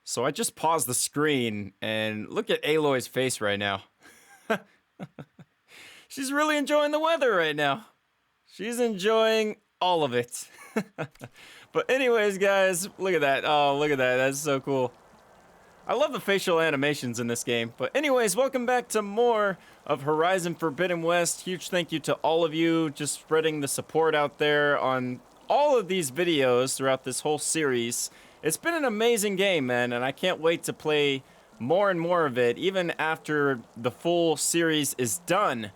So I just paused the screen and look at Aloy's face right now. She's really enjoying the weather right now. She's enjoying all of it. But anyways, guys, look at that. Oh, look at that. That's so cool. I love the facial animations in this game. But anyways, welcome back to more of Horizon Forbidden West. Huge thank you to all of you just spreading the support out there on all of these videos throughout this whole series. It's been an amazing game, man, and I can't wait to play more and more of it, even after the full series is done.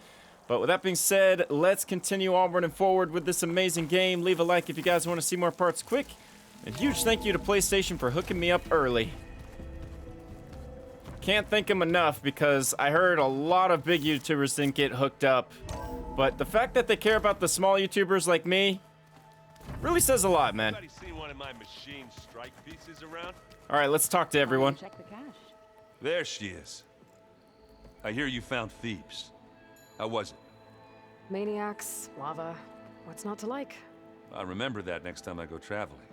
But with that being said, let's continue onward and forward with this amazing game. Leave a like if you guys want to see more parts quick. And huge thank you to PlayStation for hooking me up early. Can't thank them enough because I heard a lot of big YouTubers didn't get hooked up. But the fact that they care about the small YouTubers like me really says a lot, man. Anybody seen one of my machine strike pieces around? All right, let's talk to everyone. Check the cache. There she is. I hear you found thieves. How was it? Maniacs, lava, what's not to like? I'll remember that next time I go traveling.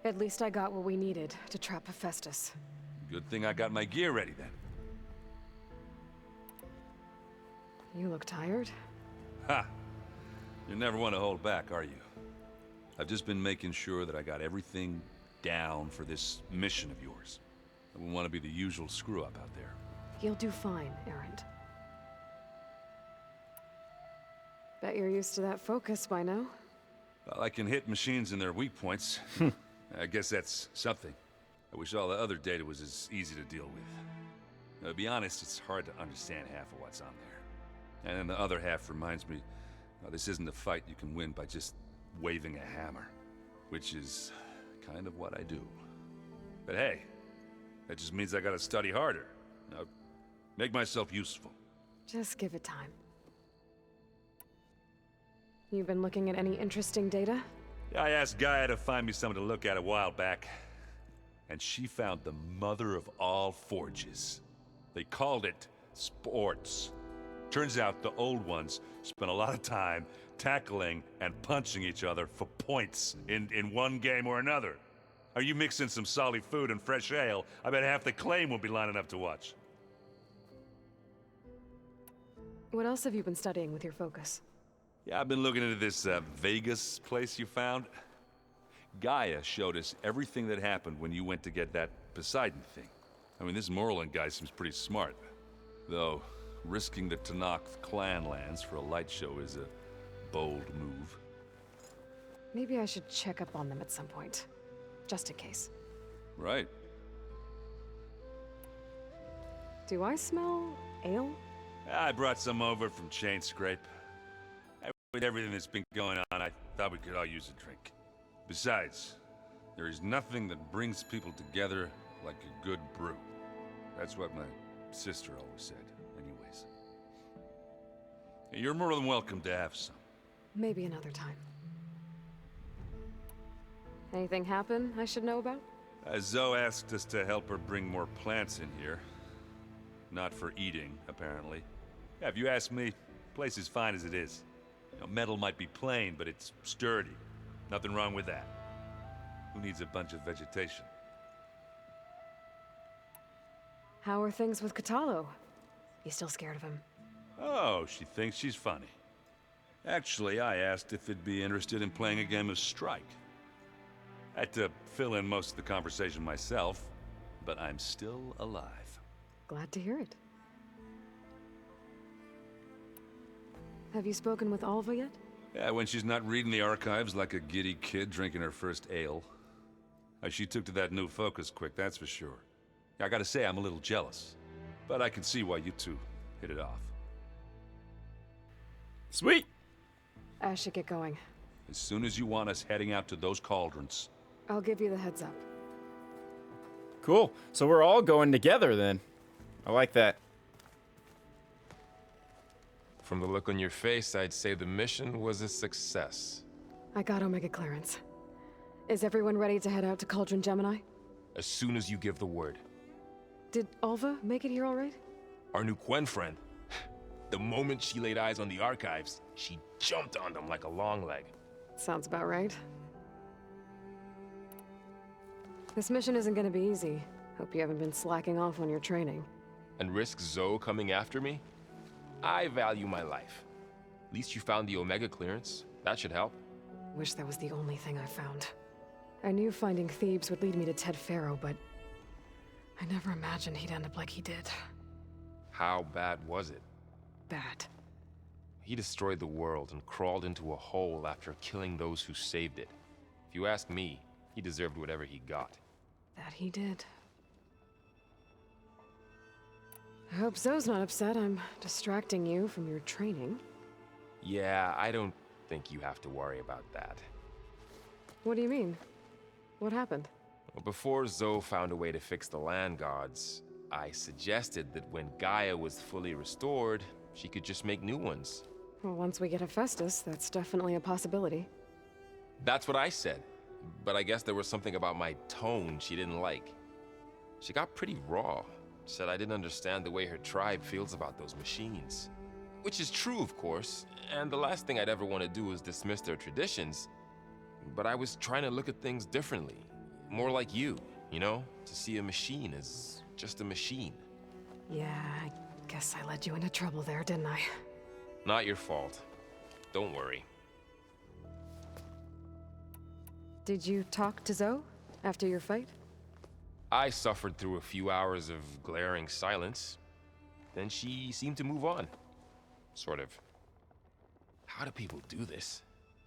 At least I got what we needed to trap Hephaestus. Good thing I got my gear ready then. You look tired. Ha! You never want to hold back, are you? I've just been making sure that I got everything down for this mission of yours. I wouldn't want to be the usual screw-up out there. You'll do fine, Errant. Bet you're used to that focus by now. Well, I can hit machines in their weak points. I guess that's something. I wish all the other data was as easy to deal with. To be honest, it's hard to understand half of what's on there. And then the other half reminds me, this isn't a fight you can win by just waving a hammer. Which is kind of what I do. But hey, that just means I gotta study harder. Now, make myself useful. Just give it time. You been looking at any interesting data? Yeah, I asked Gaia to find me something to look at a while back. And she found the mother of all forges. They called it sports. Turns out the old ones spent a lot of time tackling and punching each other for points in one game or another. Are you mixing some solid food and fresh ale? I bet half the claim will be lining up to watch. What else have you been studying with your focus? Yeah, I've been looking into this Vegas place you found. Gaia showed us everything that happened when you went to get that Poseidon thing. I mean, this Morland guy seems pretty smart. Though, risking the Tenakth clan lands for a light show is a bold move. Maybe I should check up on them at some point. Just in case. Right. Do I smell ale? I brought some over from Chain Scrape. With everything that's been going on, I thought we could all use a drink. Besides, there is nothing that brings people together like a good brew. That's what my sister always said, anyways. You're more than welcome to have some. Maybe another time. Anything happen I should know about? Zoe asked us to help her bring more plants in here. Not for eating, apparently. Yeah, if you ask me, the place is fine as it is. You know, metal might be plain, but it's sturdy. Nothing wrong with that. Who needs a bunch of vegetation? How are things with Katalo? You still scared of him? Oh, she thinks she's funny. Actually, I asked if it'd be interested in playing a game of Strike. I had to fill in most of the conversation myself, but I'm still alive. Glad to hear it. Have you spoken with Alva yet? Yeah, when she's not reading the archives like a giddy kid drinking her first ale. She took to that new focus quick, that's for sure. I gotta say, I'm a little jealous. But I can see why you two hit it off. Sweet. I should get going. As soon as you want us heading out to those cauldrons. I'll give you the heads up. Cool. So we're all going together then. I like that. From the look on your face, I'd say the mission was a success. I got Omega clearance. Is everyone ready to head out to Cauldron Gemini? As soon as you give the word. Did Alva make it here all right? Our new Quen friend. The moment she laid eyes on the archives, she jumped on them like a long leg. Sounds about right. This mission isn't gonna be easy. Hope you haven't been slacking off on your training. And risk Zoe coming after me? I value my life. At least you found the Omega clearance. That should help. Wish that was the only thing I found. I knew finding Thebes would lead me to Ted Faro, but I never imagined he'd end up like he did. How bad was it? Bad. He destroyed the world and crawled into a hole after killing those who saved it. If you ask me, he deserved whatever he got. That he did. I hope Zoe's not upset I'm distracting you from your training. Yeah, I don't think you have to worry about that. What do you mean? What happened? Well, before Zoe found a way to fix the land gods, I suggested that when Gaia was fully restored, she could just make new ones. Well, once we get Hephaestus, that's definitely a possibility. That's what I said, but I guess there was something about my tone she didn't like. She got pretty raw, said I didn't understand the way her tribe feels about those machines. Which is true, of course, and the last thing I'd ever want to do is dismiss their traditions. But I was trying to look at things differently. More like you know? To see a machine as just a machine. Yeah, I guess I led you into trouble there, didn't I? Not your fault. Don't worry. Did you talk to Zoe after your fight? I suffered through a few hours of glaring silence. Then she seemed to move on. Sort of. How do people do this?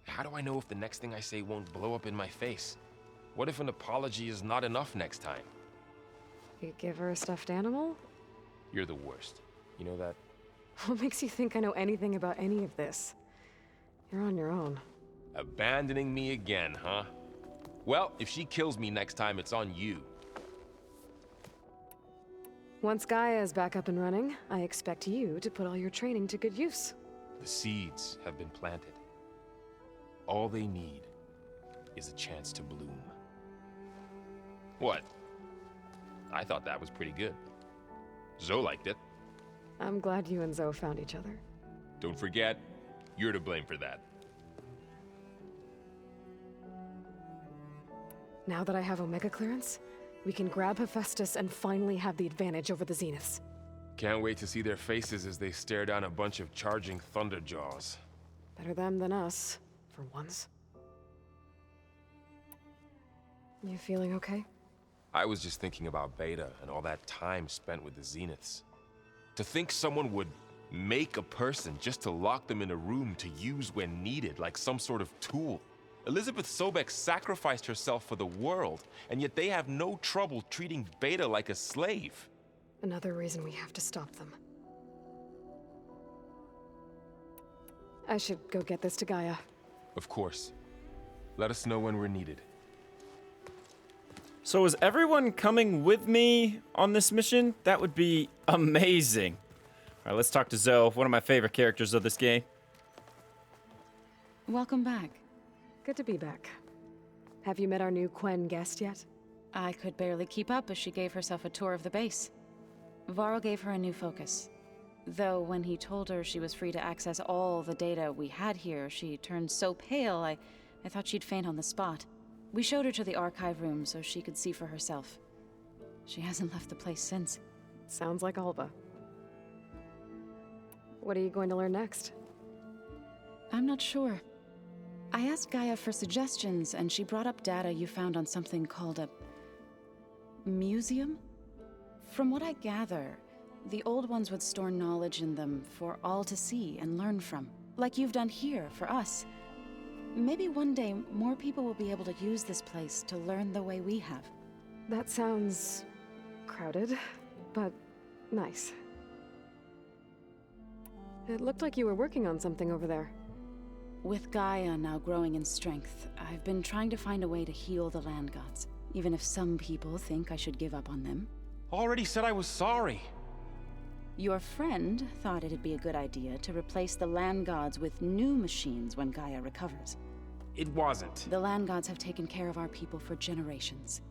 How do I know if the next thing I say won't blow up in my face? What if an apology is not enough next time? You give her a stuffed animal? You're the worst. You know that? What makes you think I know anything about any of this? You're on your own. Abandoning me again, huh? Well, if she kills me next time, it's on you. Once Gaia is back up and running, I expect you to put all your training to good use. The seeds have been planted. All they need is a chance to bloom. What? I thought that was pretty good. Zoe liked it. I'm glad you and Zoe found each other. Don't forget, you're to blame for that. Now that I have Omega clearance, we can grab Hephaestus and finally have the advantage over the Zeniths. Can't wait to see their faces as they stare down a bunch of charging thunderjaws. Better them than us, for once. You feeling okay? I was just thinking about Beta and all that time spent with the Zeniths. To think someone would make a person just to lock them in a room to use when needed, like some sort of tool. Elizabeth Sobek sacrificed herself for the world, and yet they have no trouble treating Beta like a slave. Another reason we have to stop them. I should go get this to Gaia. Of course. Let us know when we're needed. So is everyone coming with me on this mission? That would be amazing. All right, let's talk to Zoe, one of my favorite characters of this game. Welcome back. Good to be back. Have you met our new Quen guest yet? I could barely keep up as she gave herself a tour of the base. Varl gave her a new focus. Though when he told her she was free to access all the data we had here, she turned so pale I thought she'd faint on the spot. We showed her to the archive room so she could see for herself. She hasn't left the place since. Sounds like Alba. What are you going to learn next? I'm not sure. I asked Gaia for suggestions, and she brought up data you found on something called a museum? From what I gather, the old ones would store knowledge in them for all to see and learn from, like you've done here for us. Maybe one day more people will be able to use this place to learn the way we have. That sounds crowded, but nice. It looked like you were working on something over there. With Gaia now growing in strength, I've been trying to find a way to heal the land gods, even if some people think I should give up on them. Already said I was sorry. Your friend thought it'd be a good idea to replace the land gods with new machines when Gaia recovers. It wasn't. The land gods have taken care of our people for generations.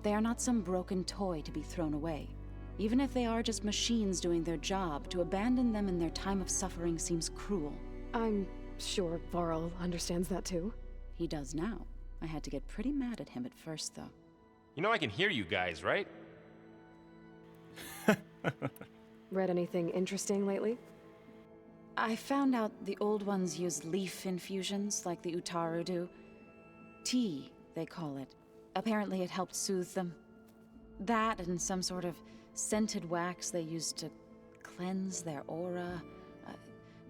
They are not some broken toy to be thrown away. Even if they are just machines doing their job, to abandon them in their time of suffering seems cruel. I'm sure Varl understands that too. He does now. I had to get pretty mad at him at first, though. You know I can hear you guys, right? Read anything interesting lately? I found out the old ones use leaf infusions like the Utaru do. Tea, they call it. Apparently it helped soothe them. That and some sort of scented wax they used to cleanse their aura.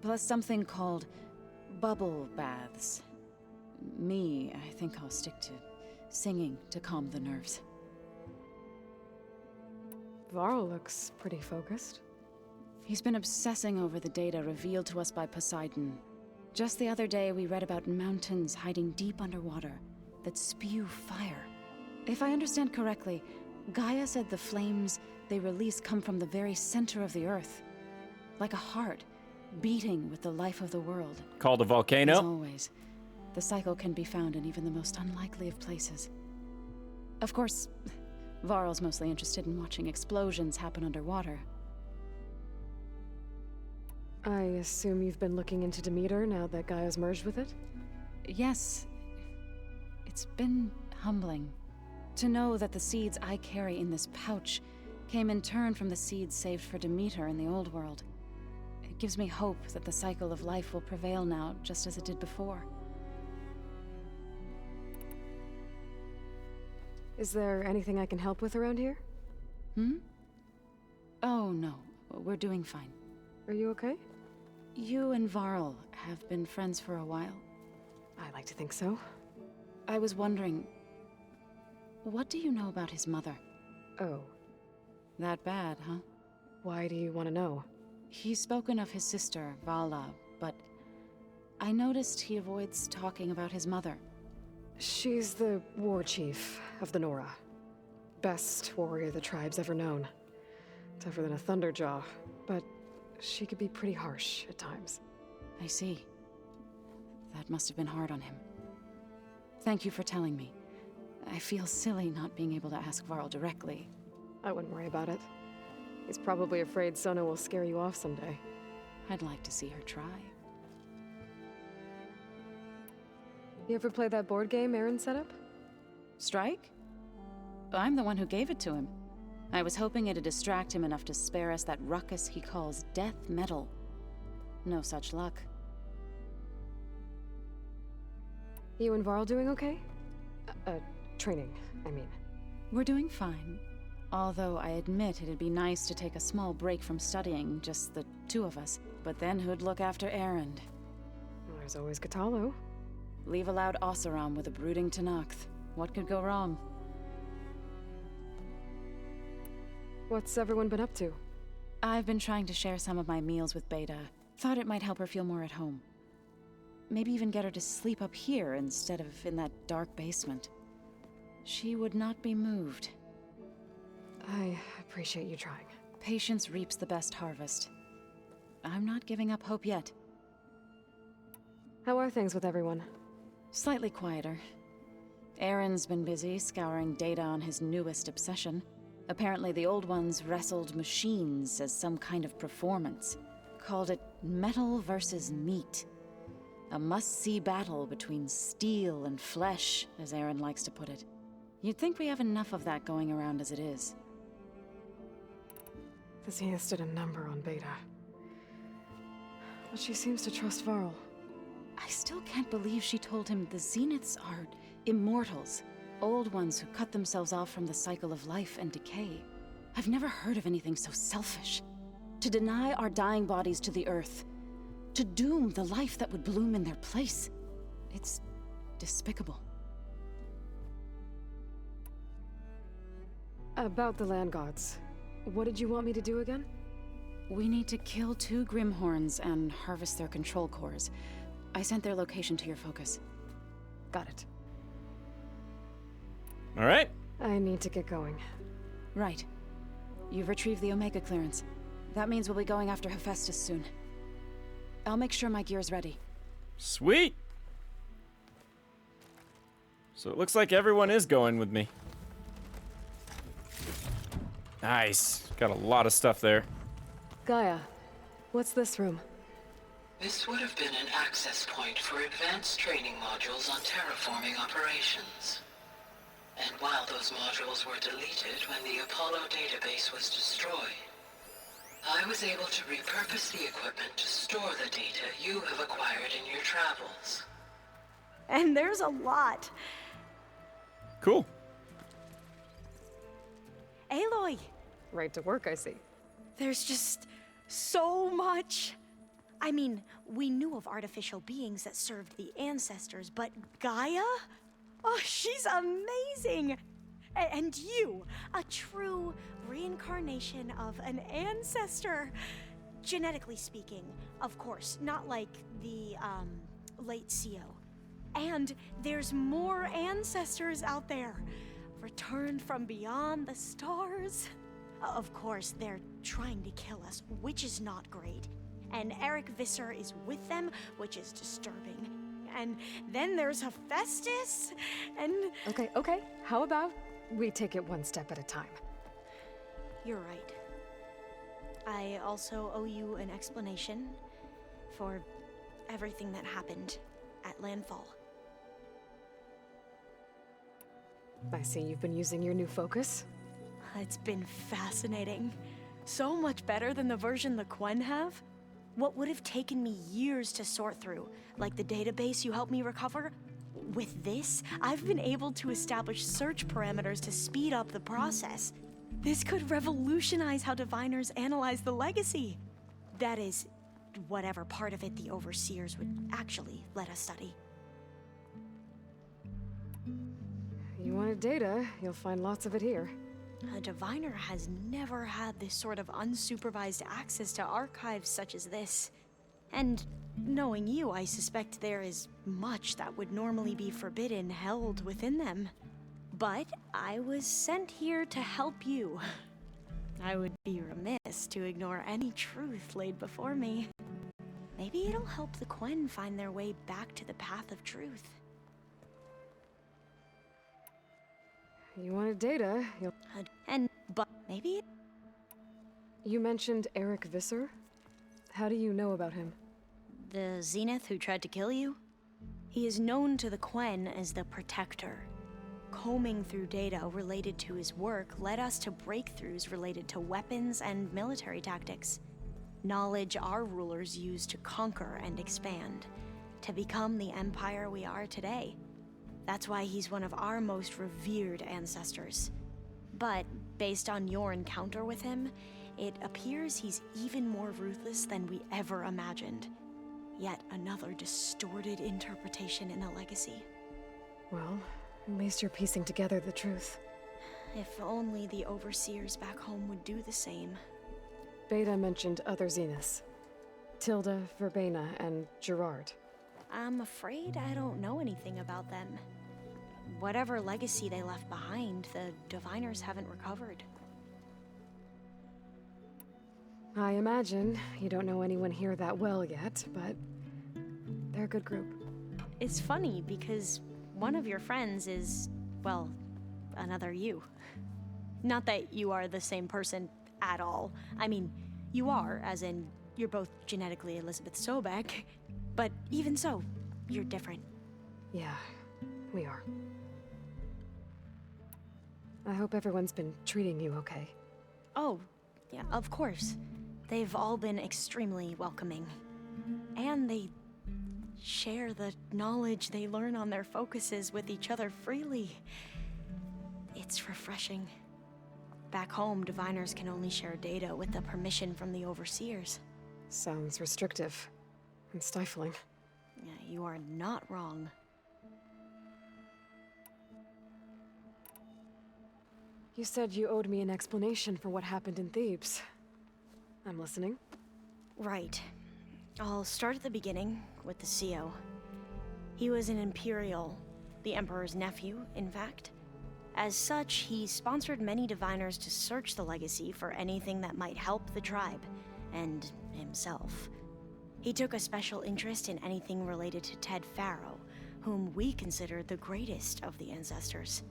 Plus something called bubble baths. Me, I think I'll stick to singing to calm the nerves. Varl looks pretty focused. He's been obsessing over the data revealed to us by Poseidon. Just the other day, we read about mountains hiding deep underwater that spew fire. If I understand correctly, Gaia said the flames they release come from the very center of the Earth. Like a heart, beating with the life of the world. Called a As volcano? always, the cycle can be found in even the most unlikely of places. Of course, Varl's mostly interested in watching explosions happen underwater. I assume you've been looking into Demeter now that Gaia's merged with it? Yes. It's been humbling to know that the seeds I carry in this pouch came in turn from the seeds saved for Demeter in the old world. It gives me hope that the cycle of life will prevail now, just as it did before. Is there anything I can help with around here? Oh, no. We're doing fine. Are you okay? You and Varl have been friends for a while. I like to think so. I was wondering, what do you know about his mother? Oh, That bad, huh? why do you want to know? He's spoken of his sister, Vala, but I noticed he avoids talking about his mother. She's the war chief of the Nora. Best warrior the tribe's ever known. Tougher than a Thunderjaw, but she could be pretty harsh at times. I see. That must have been hard on him. Thank you for telling me. I feel silly not being able to ask Varl directly. I wouldn't worry about it. He's probably afraid Sona will scare you off someday. I'd like to see her try. You ever play that board game Aaron set up? Strike? I'm the one who gave it to him. I was hoping it'd distract him enough to spare us that ruckus he calls death metal. No such luck. You and Varl doing okay? Training, I mean. We're doing fine. Although I admit it'd be nice to take a small break from studying, just the two of us. But then who'd look after Erend? There's always Katalo. Leave a loud Oseram with a brooding Tenakth. What could go wrong? What's everyone been up to? I've been trying to share some of my meals with Beta. Thought it might help her feel more at home. Maybe even get her to sleep up here instead of in that dark basement. She would not be moved. I appreciate you trying. Patience reaps the best harvest. I'm not giving up hope yet. How are things with everyone? Slightly quieter. Aaron's been busy scouring data on his newest obsession. Apparently the old ones wrestled machines as some kind of performance. Called it metal versus meat. A must-see battle between steel and flesh, as Aaron likes to put it. You'd think we have enough of that going around as it is. The Zenith did a number on Beta. But she seems to trust Varl. I still can't believe she told him the Zeniths are immortals. Old ones who cut themselves off from the cycle of life and decay. I've never heard of anything so selfish. To deny our dying bodies to the earth. To doom the life that would bloom in their place. It's despicable. About the land gods. What did you want me to do again? We need to kill 2 Grimhorns and harvest their control cores. I sent their location to your focus. Got it. All right. I need to get going. Right. You've retrieved the Omega clearance. That means we'll be going after Hephaestus soon. I'll make sure my gear's ready. Sweet. So it looks like everyone is going with me. Nice. Got a lot of stuff there. Gaia, what's this room? This would have been an access point for advanced training modules on terraforming operations. And while those modules were deleted when the Apollo database was destroyed, I was able to repurpose the equipment to store the data you have acquired in your travels. And there's a lot. Cool. Aloy, Right to work, I see. there's just so much. I mean, we knew of artificial beings that served the ancestors, but Gaia? Oh, she's amazing! And you, a true reincarnation of an ancestor. Genetically speaking, of course, not like the, late CO. And there's more ancestors out there, returned from beyond the stars. Of course, they're trying to kill us, which is not great. And Eric Visser is with them, which is disturbing. And then there's Hephaestus, and... Okay. How about we take it one step at a time? You're right. I also owe you an explanation for everything that happened at Landfall. I see you've been using your new focus. It's been fascinating. So much better than the version the Quen have. What would have taken me years to sort through, like the database you helped me recover, with this, I've been able to establish search parameters to speed up the process. This could revolutionize how diviners analyze the legacy. That is, whatever part of it the overseers would actually let us study. You wanted data, you'll find lots of it here. A diviner has never had this sort of unsupervised access to archives such as this. And knowing you, I suspect there is much that would normally be forbidden held within them. But I was sent here to help you. I would be remiss to ignore any truth laid before me. Maybe it'll help the Quen find their way back to the path of truth. You wanted data, you'll... But maybe... You mentioned Eric Visser? How do you know about him? The Zenith who tried to kill you? He is known to the Quen as the Protector. Combing through data related to his work led us to breakthroughs related to weapons and military tactics. Knowledge our rulers used to conquer and expand, to become the empire we are today. That's why he's one of our most revered ancestors. But based on your encounter with him, it appears he's even more ruthless than we ever imagined. Yet another distorted interpretation in the legacy. Well, at least you're piecing together the truth. If only the overseers back home would do the same. Beta mentioned other Zeniths. Tilda, Verbena, and Gerard. I'm afraid I don't know anything about them. Whatever legacy they left behind, the diviners haven't recovered. I imagine you don't know anyone here that well yet, but they're a good group. It's funny because one of your friends is, well, another you. Not that you are the same person at all. I mean, you are, as in, you're both genetically Elizabeth Sobeck, but even so, you're different. Yeah, we are. I hope everyone's been treating you okay. Oh, yeah, of course. They've all been extremely welcoming. And they share the knowledge they learn on their focuses with each other freely. It's refreshing. Back home, diviners can only share data with the permission from the overseers. Sounds restrictive and stifling. Yeah, you are not wrong. You said you owed me an explanation for what happened in Thebes. I'm listening. Right. I'll start at the beginning with the CO. He was an Imperial, the Emperor's nephew, in fact. As such, he sponsored many diviners to search the legacy for anything that might help the tribe, and himself. He took a special interest in anything related to Ted Farrow, whom we considered the greatest of the ancestors.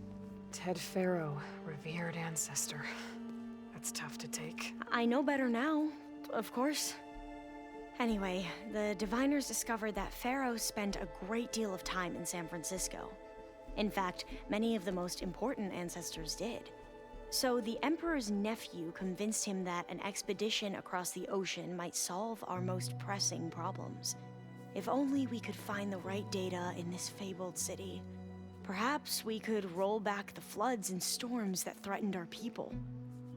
Ted Farrow, revered ancestor. That's tough to take. I know better now, of course. Anyway, the diviners discovered that Farrow spent a great deal of time in San Francisco. In fact, many of the most important ancestors did. So the Emperor's nephew convinced him that an expedition across the ocean might solve our most pressing problems. If only we could find the right data in this fabled city. Perhaps we could roll back the floods and storms that threatened our people.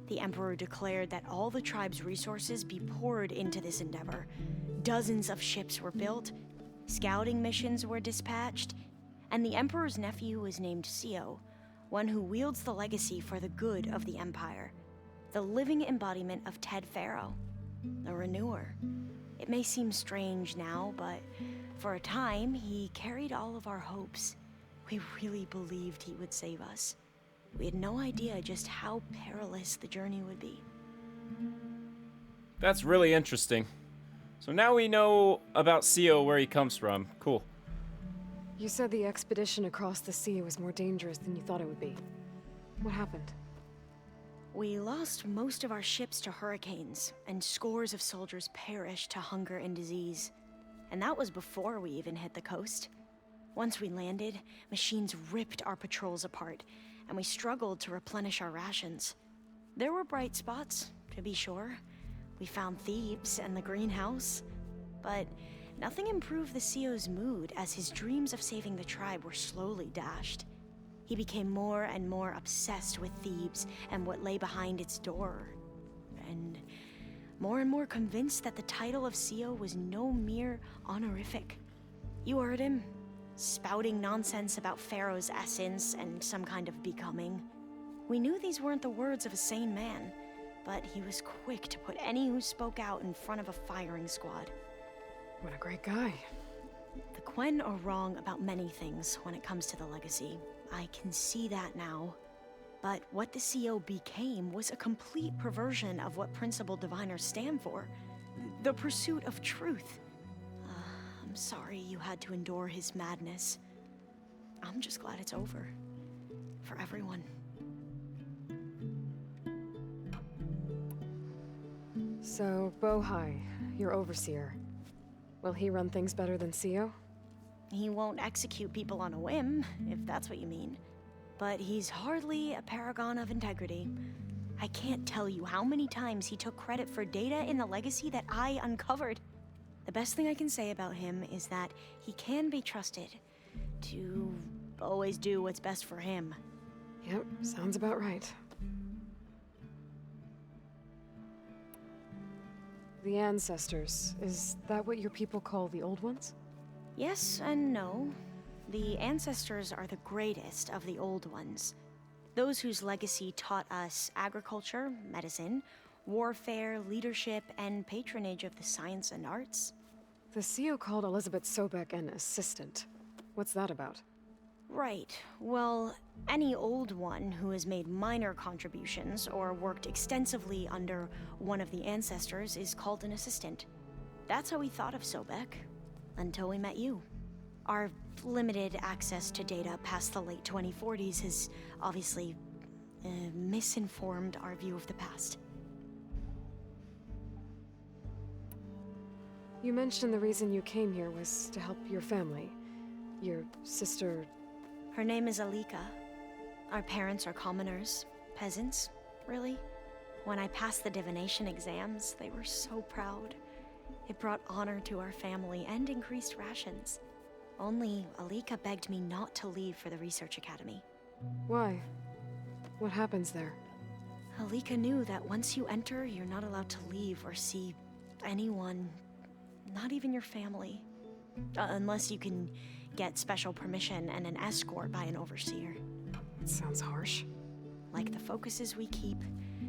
The Emperor declared that all the tribe's resources be poured into this endeavor. Dozens of ships were built, scouting missions were dispatched, and the Emperor's nephew was named Sio, one who wields the legacy for the good of the Empire, the living embodiment of Ted Faro, the Renewer. It may seem strange now, but for a time, he carried all of our hopes. We really believed he would save us. We had no idea just how perilous the journey would be. That's really interesting. So now we know about Sio, where he comes from. Cool. You said the expedition across the sea was more dangerous than you thought it would be. What happened? We lost most of our ships to hurricanes, and scores of soldiers perished to hunger and disease. And that was before we even hit the coast. Once we landed, machines ripped our patrols apart, and we struggled to replenish our rations. There were bright spots, to be sure. We found Thebes and the greenhouse, but nothing improved the CEO's mood as his dreams of saving the tribe were slowly dashed. He became more and more obsessed with Thebes and what lay behind its door, and more convinced that the title of CEO was no mere honorific. You heard him, spouting nonsense about Pharaoh's essence and some kind of becoming. We knew these weren't the words of a sane man, but he was quick to put any who spoke out in front of a firing squad. What a great guy. The Quen are wrong about many things when it comes to the legacy. I can see that now. But what the CO became was a complete perversion of what principled diviners stand for. The pursuit of truth. I'm sorry you had to endure his madness. I'm just glad it's over. For everyone. So, Bohai, your overseer. Will he run things better than CEO? He won't execute people on a whim, if that's what you mean. But he's hardly a paragon of integrity. I can't tell you how many times he took credit for data in the legacy that I uncovered. The best thing I can say about him is that he can be trusted to always do what's best for him. Yep, sounds about right. The ancestors, is that what your people call the old ones? Yes and no. The ancestors are the greatest of the old ones. Those whose legacy taught us agriculture, medicine, warfare, leadership, and patronage of the science and arts. The CEO called Elizabeth Sobek an assistant. What's that about? Right. Well, any old one who has made minor contributions or worked extensively under one of the ancestors is called an assistant. That's how we thought of Sobek, until we met you. Our limited access to data past the late 2040s has obviously misinformed our view of the past. You mentioned the reason you came here was to help your family. Your sister... Her name is Alika. Our parents are commoners, peasants, really. When I passed the divination exams, they were so proud. It brought honor to our family and increased rations. Only Alika begged me not to leave for the research academy. Why? What happens there? Alika knew that once you enter, you're not allowed to leave or see anyone, not even your family. Unless you can get special permission and an escort by an overseer. It sounds harsh. Like the focuses we keep,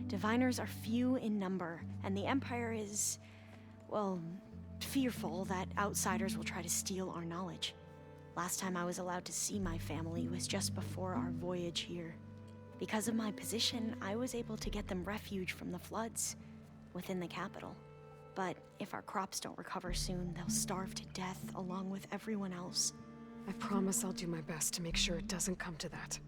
diviners are few in number, and the Empire is, well, fearful that outsiders will try to steal our knowledge. Last time I was allowed to see my family was just before our voyage here. Because of my position, I was able to get them refuge from the floods within the capital. But if our crops don't recover soon, they'll starve to death along with everyone else. I promise I'll do my best to make sure it doesn't come to that.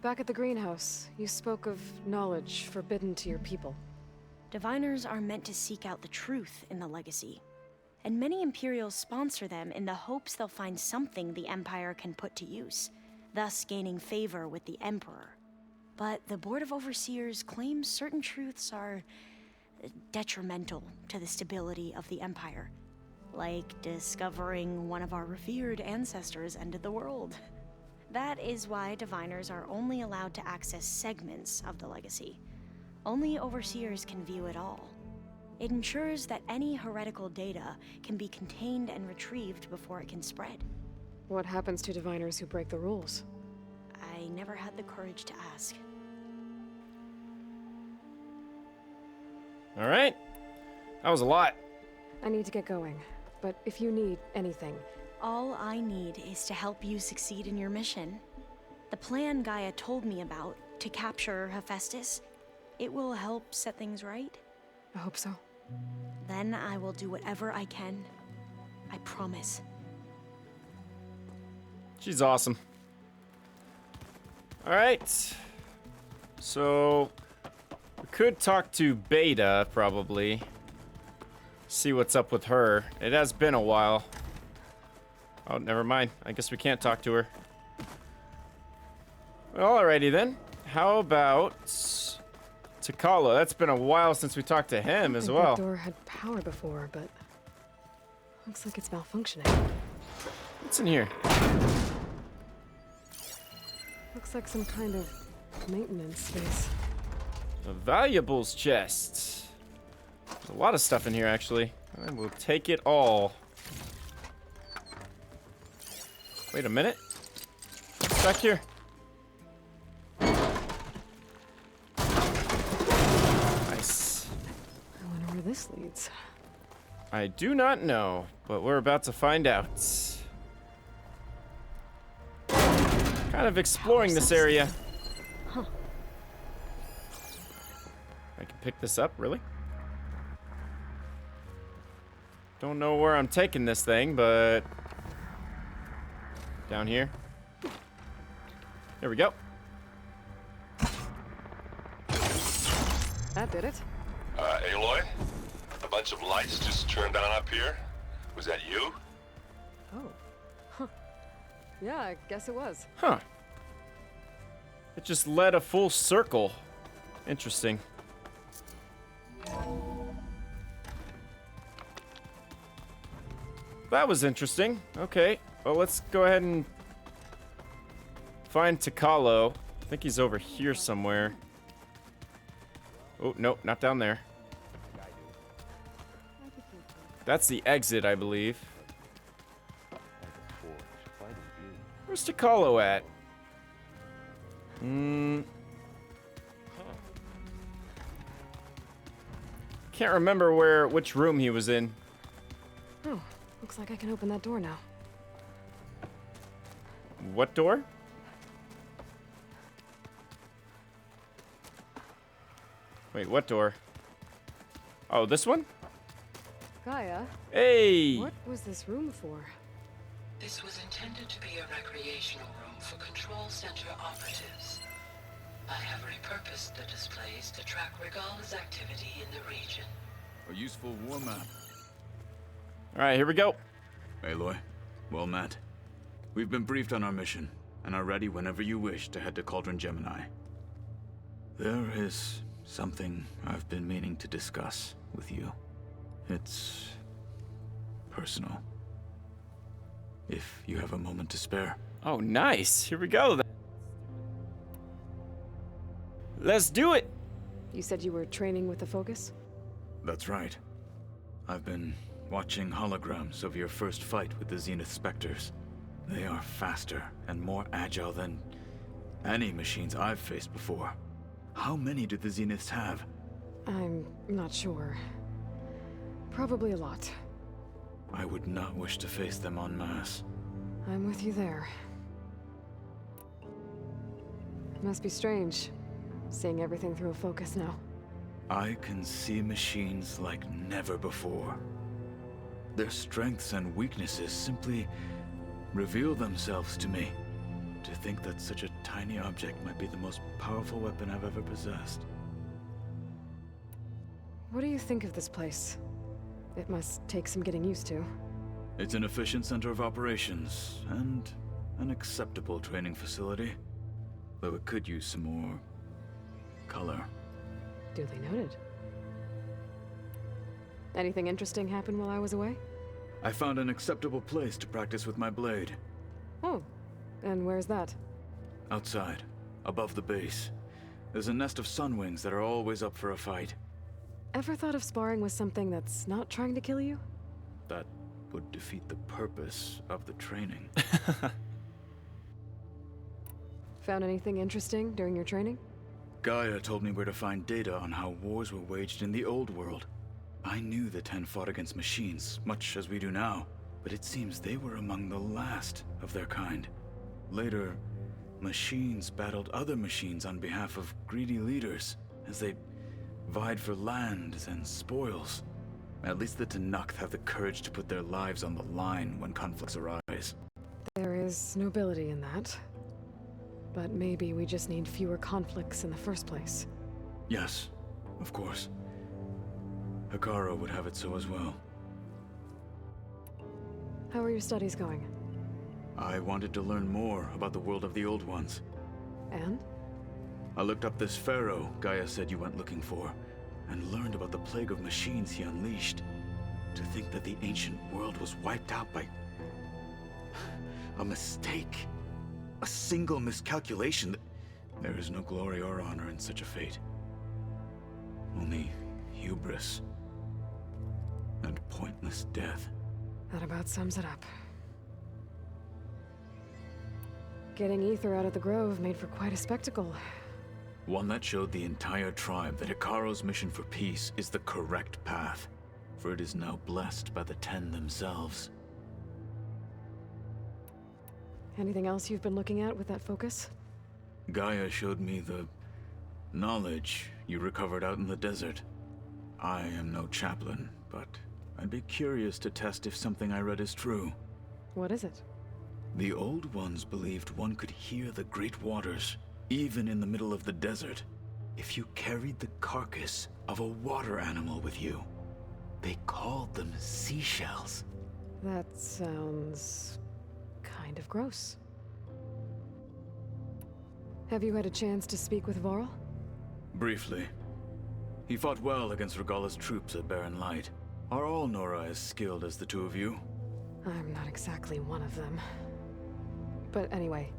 Back at the greenhouse, you spoke of knowledge forbidden to your people. Diviners are meant to seek out the truth in the legacy. and many Imperials sponsor them in the hopes they'll find something the Empire can put to use, thus gaining favor with the Emperor. But the Board of Overseers claims certain truths are detrimental to the stability of the Empire, like discovering one of our revered ancestors ended the world. That is why diviners are only allowed to access segments of the legacy. Only Overseers can view it all. It ensures that any heretical data can be contained and retrieved before it can spread. What happens to diviners who break the rules? I never had the courage to ask. All right. That was a lot. I need to get going, but if you need anything... All I need is to help you succeed in your mission. The plan Gaia told me about to capture Hephaestus, it will help set things right. I hope so. Then I will do whatever I can. I promise. She's awesome. All right. So we could talk to Beta, probably. See what's up with her. It has been a while. Oh, never mind. I guess we can't talk to her. Well, alrighty then. How about Takalo? That's been a while since we talked to him as well. The door had power before, but looks like it's malfunctioning. What's in here? Looks like some kind of maintenance space. A valuables chest. There's a lot of stuff in here, actually. I will take it all. Wait a minute. What's back here? Nice. I wonder where this leads. I do not know, but we're about to find out. Kind of exploring this area. Huh. I can pick this up, really? Don't know where I'm taking this thing, but... down here. There we go. That did it. Aloy? A bunch of lights just turned on up here? Was that you? Oh. Huh. Yeah, I guess it was. Huh. It just led a full circle. Interesting. That was interesting. Okay. Well, let's go ahead and find Takalo. I think he's over here somewhere. Oh, nope, not down there. That's the exit, I believe. Where's Takalo at? Can't remember which room he was in. Oh, looks like I can open that door now. What door? Wait, what door? Oh, this one? Gaia, Hey! what was this room for? This was intended to be a recreational room for Control Center operatives. I have repurposed the displays to track Regala's activity in the region. A useful war map. Alright, here we go. Aloy, well met. We've been briefed on our mission, and are ready whenever you wish to head to Cauldron Gemini. There is something I've been meaning to discuss with you. It's personal. If you have a moment to spare. Oh, nice. Here we go. Let's do it. You said you were training with the Focus? That's right. I've been watching holograms of your first fight with the Zenith Spectres. They are faster and more agile than any machines I've faced before. How many do the Zeniths have? I'm not sure. Probably a lot. I would not wish to face them en masse. I'm with you there. Must be strange, seeing everything through a Focus now. I can see machines like never before. Their strengths and weaknesses simply reveal themselves to me. To think that such a tiny object might be the most powerful weapon I've ever possessed. What do you think of this place? It must take some getting used to. It's an efficient center of operations, and an acceptable training facility. Though it could use some more color. Duly noted. Anything interesting happen while I was away? I found an acceptable place to practice with my blade. Oh, and where's that? Outside, above the base. There's a nest of sunwings that are always up for a fight. Ever thought of sparring with something that's not trying to kill you? That would defeat the purpose of the training. Found anything interesting during your training? Gaia told me where to find data on how wars were waged in the old world. I knew the 10 fought against machines, much as we do now, but it seems they were among the last of their kind. Later, machines battled other machines on behalf of greedy leaders, as they vied for lands and spoils. At least the Tenakth have the courage to put their lives on the line when conflicts arise. There is nobility in that. But maybe we just need fewer conflicts in the first place. Yes, of course. Hekarro would have it so as well. How are your studies going? I wanted to learn more about the world of the Old Ones. And? I looked up this pharaoh Gaia said you went looking for, and learned about the plague of machines he unleashed. To think that the ancient world was wiped out by a mistake. A single miscalculation. There is no glory or honor in such a fate. Only hubris and pointless death. That about sums it up. Getting Ether out of the grove made for quite a spectacle. One that showed the entire tribe that Hekarro's mission for peace is the correct path, for it is now blessed by the 10 themselves. Anything else you've been looking at with that focus? Gaia showed me the knowledge you recovered out in the desert. I am no chaplain, but I'd be curious to test if something I read is true. What is it? The Old Ones believed one could hear the great waters, even in the middle of the desert, if you carried the carcass of a water animal with you. They called them seashells. That sounds kind of gross. Have you had a chance to speak with Varl? Briefly. He fought well against Regalla's troops at Barren Light. Are all Nora as skilled as the two of you? I'm not exactly one of them. But anyway,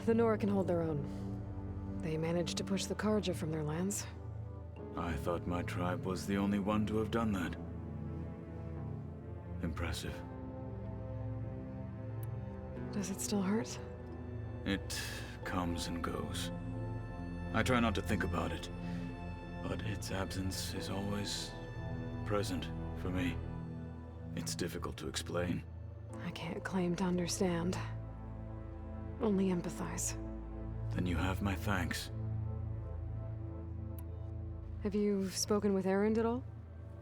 the Nora can hold their own. They managed to push the Karja from their lands. I thought my tribe was the only one to have done that. Impressive. Does it still hurt? It comes and goes. I try not to think about it, but its absence is always present for me. It's difficult to explain. I can't claim to understand. Only empathize. Then you have my thanks. Have you spoken with Erend at all?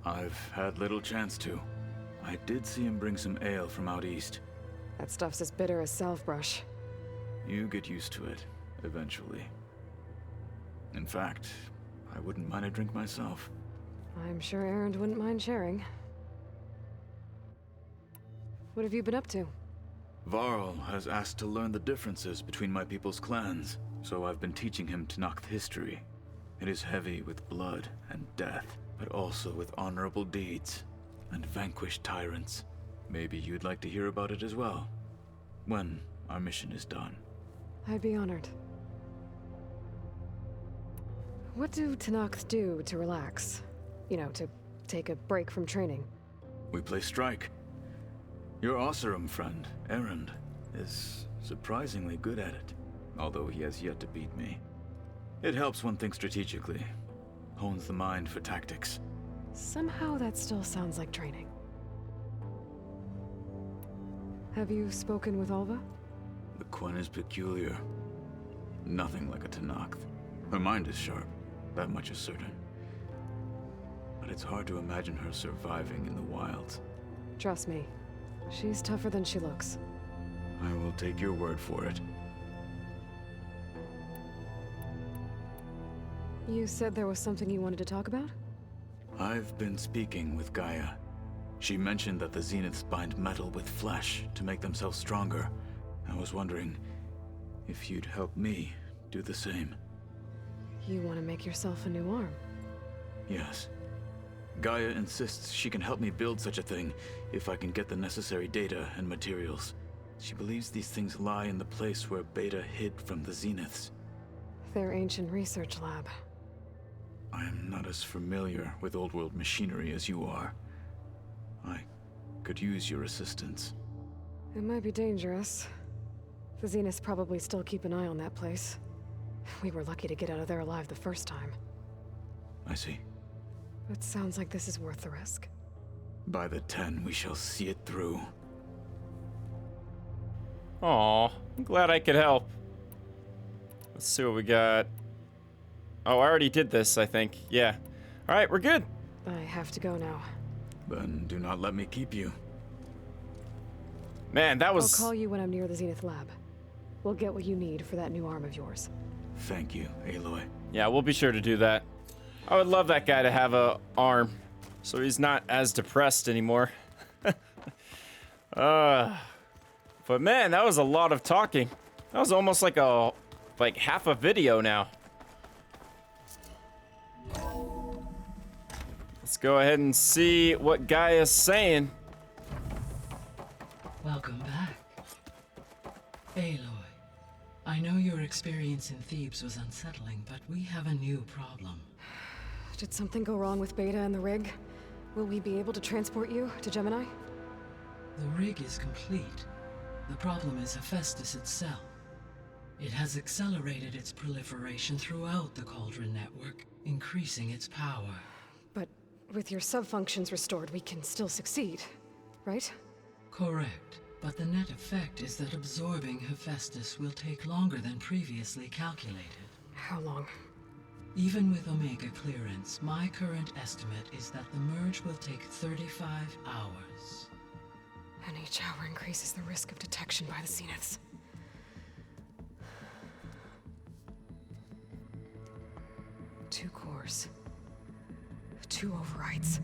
I've had little chance to. I did see him bring some ale from out east. That stuff's as bitter as salve-brush. You get used to it, eventually. In fact, I wouldn't mind a drink myself. I'm sure Erend wouldn't mind sharing. What have you been up to? Varl has asked to learn the differences between my people's clans, so I've been teaching him Tenakth history. It is heavy with blood and death, but also with honorable deeds and vanquished tyrants. Maybe you'd like to hear about it as well, when our mission is done. I'd be honored. What do Tenakth do to relax? You know, to take a break from training? We play strike. Your Osserum friend, Erend, is surprisingly good at it, although he has yet to beat me. It helps one think strategically, hones the mind for tactics. Somehow that still sounds like training. Have you spoken with Alva? The Quen is peculiar. Nothing like a Tenakth. Her mind is sharp, that much is certain. But it's hard to imagine her surviving in the wilds. Trust me, she's tougher than she looks. I will take your word for it. You said there was something you wanted to talk about? I've been speaking with Gaia. She mentioned that the Zeniths bind metal with flesh to make themselves stronger. I was wondering if you'd help me do the same. You want to make yourself a new arm? Yes. Gaia insists she can help me build such a thing if I can get the necessary data and materials. She believes these things lie in the place where Beta hid from the Zeniths. Their ancient research lab. I am not as familiar with old-world machinery as you are. I could use your assistance. It might be dangerous. The Zeniths probably still keep an eye on that place. We were lucky to get out of there alive the first time. I see. It sounds like this is worth the risk. By the 10, we shall see it through. Aw, I'm glad I could help. Let's see what we got. Oh, I already did this, I think. Yeah. Alright, we're good. I have to go now. Then do not let me keep you. Man, that was... I'll call you when I'm near the Zenith lab. We'll get what you need for that new arm of yours. Thank you, Aloy. Yeah, we'll be sure to do that. I would love that guy to have a arm, so he's not as depressed anymore. But man, that was a lot of talking. That was almost like half a video now. Let's go ahead and see what Gaia's saying. Welcome back. Aloy, I know your experience in Thebes was unsettling, but we have a new problem. Did something go wrong with Beta and the rig? Will we be able to transport you to Gemini? The rig is complete. The problem is Hephaestus itself. It has accelerated its proliferation throughout the Cauldron network, increasing its power. But with your subfunctions restored, we can still succeed, right? Correct. But the net effect is that absorbing Hephaestus will take longer than previously calculated. How long? Even with Omega clearance, my current estimate is that the merge will take 35 hours. And each hour increases the risk of detection by the Zeniths. Two cores. Two overrides.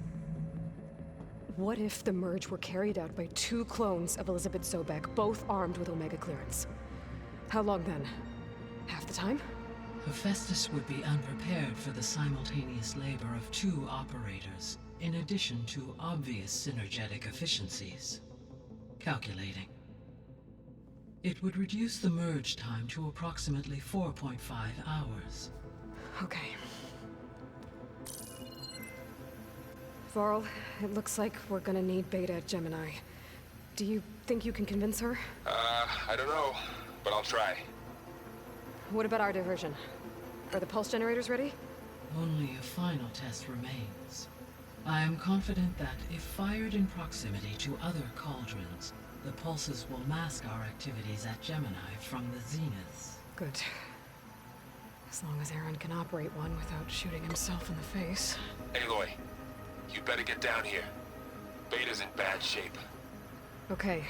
What if the merge were carried out by two clones of Elizabeth Sobek, both armed with Omega clearance? How long then? Half the time? Hephaestus would be unprepared for the simultaneous labor of two operators, in addition to obvious synergetic efficiencies. Calculating. It would reduce the merge time to approximately 4.5 hours. Okay. Varl, it looks like we're gonna need Beta at Gemini. Do you think you can convince her? I don't know, but I'll try. What about our diversion? Are the pulse generators ready? Only a final test remains. I am confident that if fired in proximity to other cauldrons, the pulses will mask our activities at Gemini from the Zeniths. Good. As long as Aaron can operate one without shooting himself in the face. Aloy, you better get down here. Beta's in bad shape. Okay.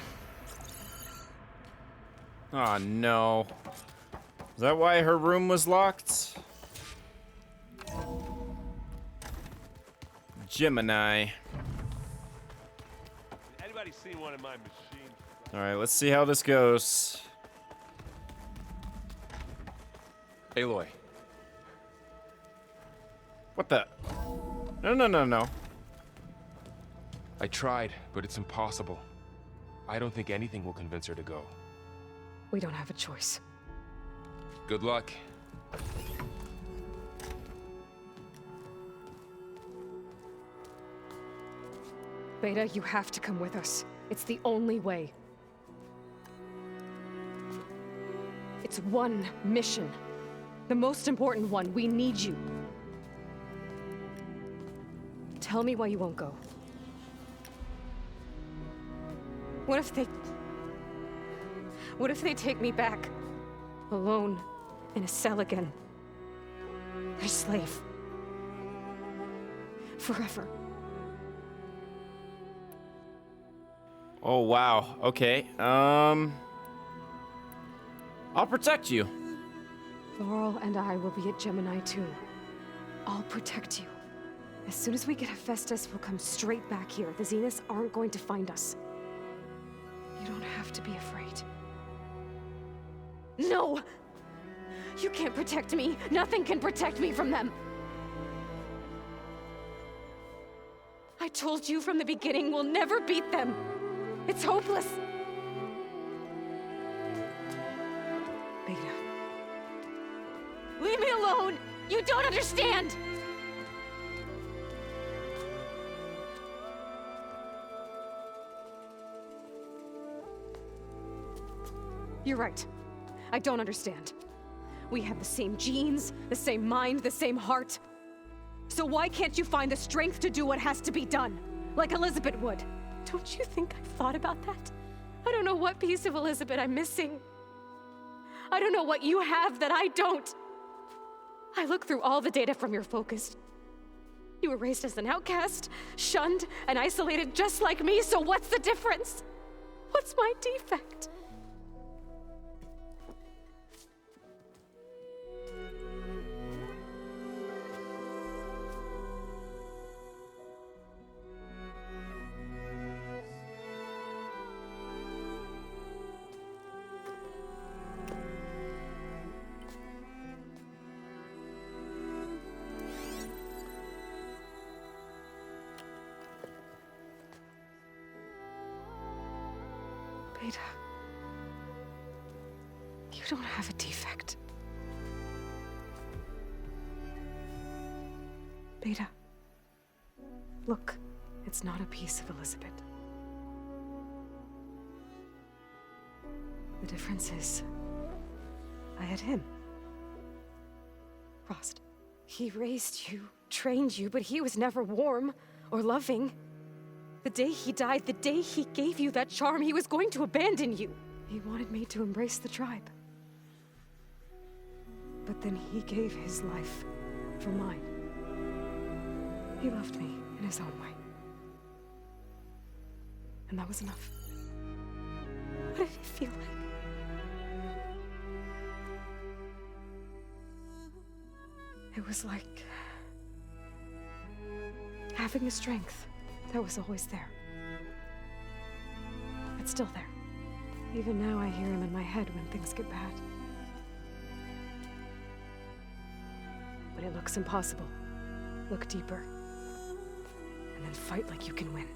Oh no. Is that why her room was locked? Gemini. Anybody seen one of my machines? Alright, let's see how this goes. Aloy. What the? No. I tried, but it's impossible. I don't think anything will convince her to go. We don't have a choice. Good luck. Beta, you have to come with us. It's the only way. It's one mission. The most important one. We need you. Tell me why you won't go. What if they take me back? Alone, in a cell again. A slave. Forever. Oh wow. Okay. I'll protect you. Laurel and I will be at Gemini too. I'll protect you. As soon as we get Hephaestus, we'll come straight back here. The Zeniths aren't going to find us. You don't have to be afraid. No! You can't protect me. Nothing can protect me from them. I told you from the beginning, we'll never beat them. It's hopeless. Beta. Leave me alone! You don't understand! You're right. I don't understand. We have the same genes, the same mind, the same heart. So why can't you find the strength to do what has to be done? Like Elizabeth would. Don't you think I've thought about that? I don't know what piece of Elizabeth I'm missing. I don't know what you have that I don't. I look through all the data from your focus. You were raised as an outcast, shunned, and isolated just like me, so what's the difference? What's my defect? Beta, you don't have a defect. Beta, look, it's not a piece of Elizabeth. The difference is, I had him. Frost. He raised you, trained you, but he was never warm or loving. The day he died, the day he gave you that charm, he was going to abandon you. He wanted me to embrace the tribe. But then he gave his life for mine. He loved me in his own way. And that was enough. What did it feel like? It was like having the strength that was always there. It's still there. Even now I hear him in my head when things get bad. When it looks impossible, look deeper. And then fight like you can win.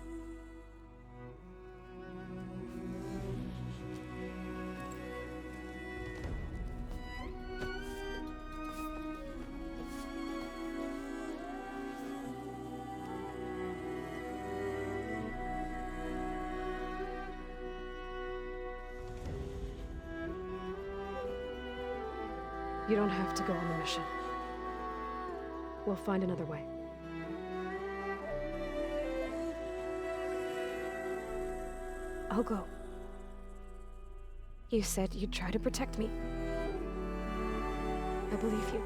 You don't have to go on the mission. We'll find another way. I'll go. You said you'd try to protect me. I believe you.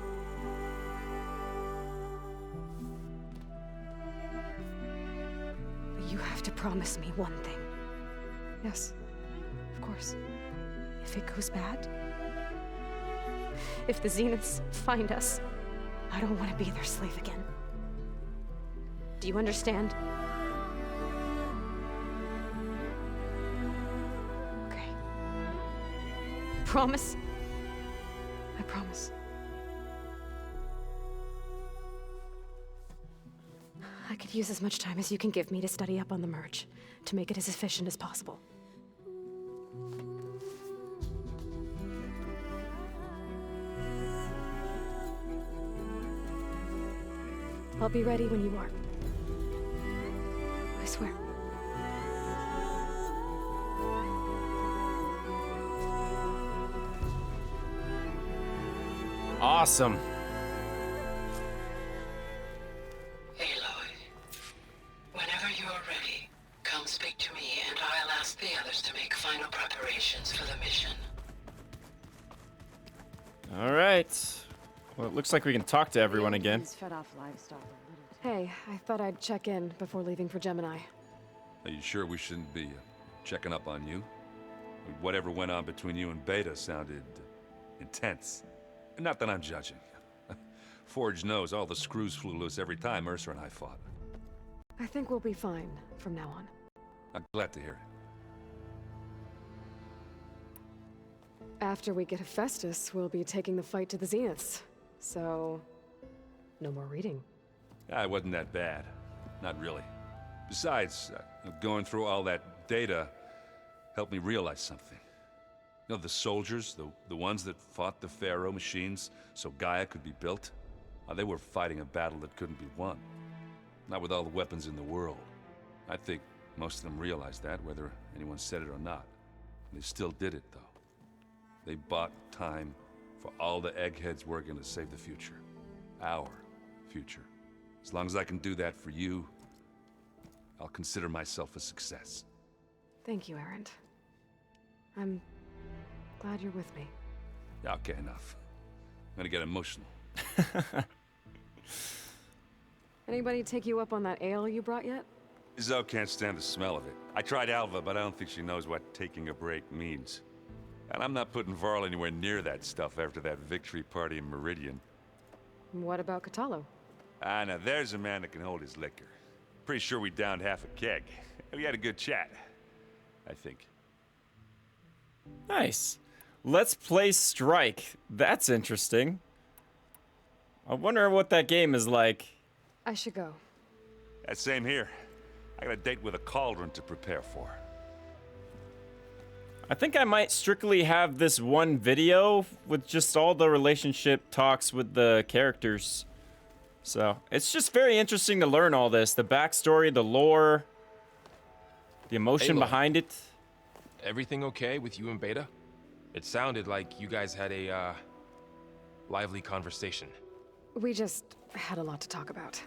But you have to promise me one thing. Yes, of course. If it goes bad, if the Zeniths find us, I don't want to be their slave again. Do you understand? Okay. Promise? I promise. I could use as much time as you can give me to study up on the merge, to make it as efficient as possible. I'll be ready when you are. I swear. Awesome. Aloy, whenever you are ready, come speak to me and I'll ask the others to make final preparations for the mission. All right. Well, it looks like we can talk to everyone again. Fed off livestock. Hey, I thought I'd check in before leaving for Gemini. Are you sure we shouldn't be checking up on you? Whatever went on between you and Beta sounded intense. Not that I'm judging. Forge knows all the screws flew loose every time Mercer and I fought. I think we'll be fine from now on. I'm glad to hear it. After we get Hephaestus, we'll be taking the fight to the Zeniths. So, no more reading. It wasn't that bad. Not really. Besides, going through all that data helped me realize something. You know, the soldiers, the ones that fought the Pharaoh machines so Gaia could be built, they were fighting a battle that couldn't be won. Not with all the weapons in the world. I think most of them realized that, whether anyone said it or not. They still did it, though. They bought time for all the eggheads working to save the future. Our future. As long as I can do that for you, I'll consider myself a success. Thank you, Erend. I'm glad you're with me. Yeah, okay, enough. I'm gonna get emotional. Anybody take you up on that ale you brought yet? Zoe can't stand the smell of it. I tried Alva, but I don't think she knows what taking a break means. And I'm not putting Varl anywhere near that stuff after that victory party in Meridian. What about Catalo? Now there's a man that can hold his liquor. Pretty sure we downed half a keg. We had a good chat, I think. Nice. Let's play Strike. That's interesting. I wonder what that game is like. I should go. That same here. I got a date with a cauldron to prepare for. I think I might strictly have this one video with just all the relationship talks with the characters. So, it's just very interesting to learn all this. The backstory, the lore, the emotion behind it. Everything okay with you and Beta? It sounded like you guys had a, lively conversation. We just had a lot to talk about.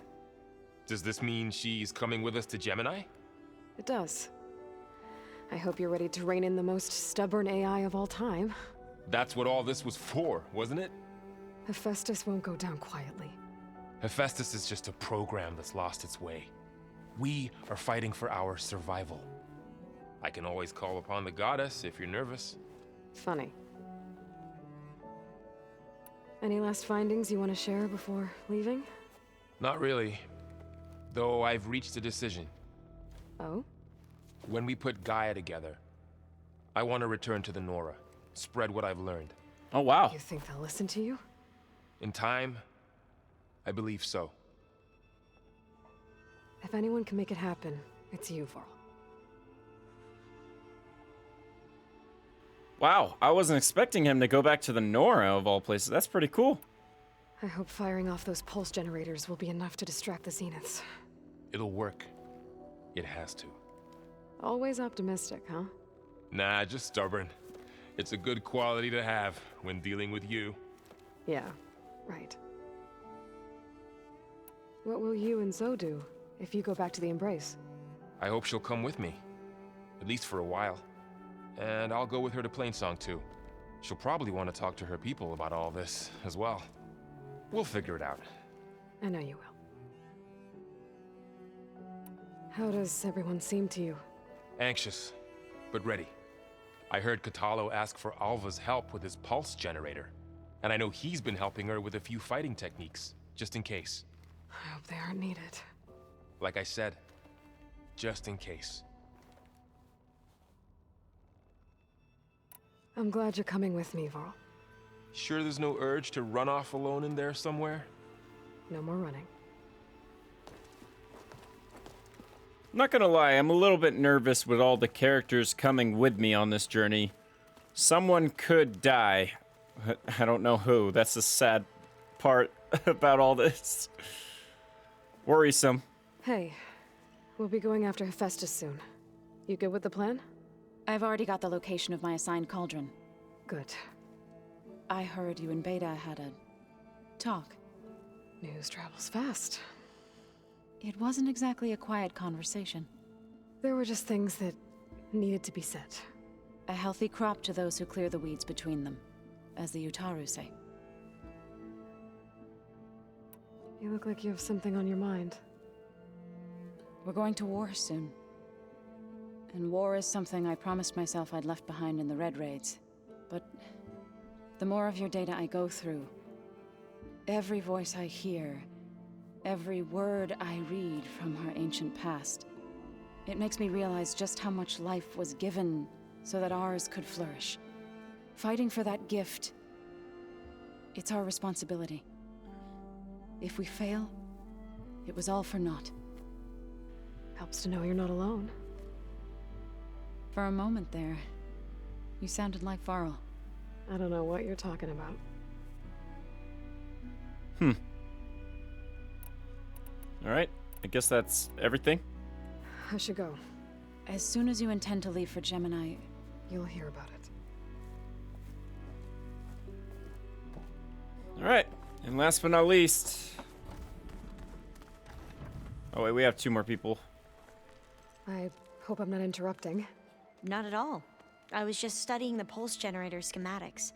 Does this mean she's coming with us to Gemini? It does. I hope you're ready to rein in the most stubborn AI of all time. That's what all this was for, wasn't it? Hephaestus won't go down quietly. Hephaestus is just a program that's lost its way. We are fighting for our survival. I can always call upon the goddess if you're nervous. Funny. Any last findings you want to share before leaving? Not really. Though I've reached a decision. Oh? When we put Gaia together, I want to return to the Nora. Spread what I've learned. Oh, wow. You think they'll listen to you? In time, I believe so. If anyone can make it happen, it's you, Varl. Wow, I wasn't expecting him to go back to the Nora of all places. That's pretty cool. I hope firing off those pulse generators will be enough to distract the Zeniths. It'll work. It has to. Always optimistic, huh? Nah, just stubborn. It's a good quality to have when dealing with you. Yeah, right. What will you and Zoe do if you go back to the Embrace? I hope she'll come with me. At least for a while. And I'll go with her to Plainsong too. She'll probably want to talk to her people about all this as well. We'll figure it out. I know you will. How does everyone seem to you? Anxious, but ready. I heard Catalo ask for Alva's help with his pulse generator. And I know he's been helping her with a few fighting techniques, just in case. I hope they aren't needed. Like I said, just in case. I'm glad you're coming with me, Varl. Sure there's no urge to run off alone in there somewhere? No more running. Not gonna lie, I'm a little bit nervous with all the characters coming with me on this journey. Someone could die. I don't know who. That's the sad part about all this. Worrisome. Hey, we'll be going after Hephaestus soon. You good with the plan? I've already got the location of my assigned cauldron. Good. I heard you and Beta had a talk. News travels fast. It wasn't exactly a quiet conversation. There were just things that needed to be said. A healthy crop to those who clear the weeds between them, as the Utaru say. You look like you have something on your mind. We're going to war soon. And war is something I promised myself I'd left behind in the Red Raids. But the more of your data I go through, Every voice I hear, every word I read from her ancient past, it makes me realize just how much life was given so that ours could flourish. Fighting for that gift, it's our responsibility. If we fail, it was all for naught. Helps to know you're not alone. For a moment there, you sounded like Varl. I don't know what you're talking about. Alright, I guess that's everything. I should go. As soon as you intend to leave for Gemini, You'll hear about it. Alright, and last but not least... Oh wait, we have 2 more people. I hope I'm not interrupting. Not at all. I was just studying the pulse generator schematics.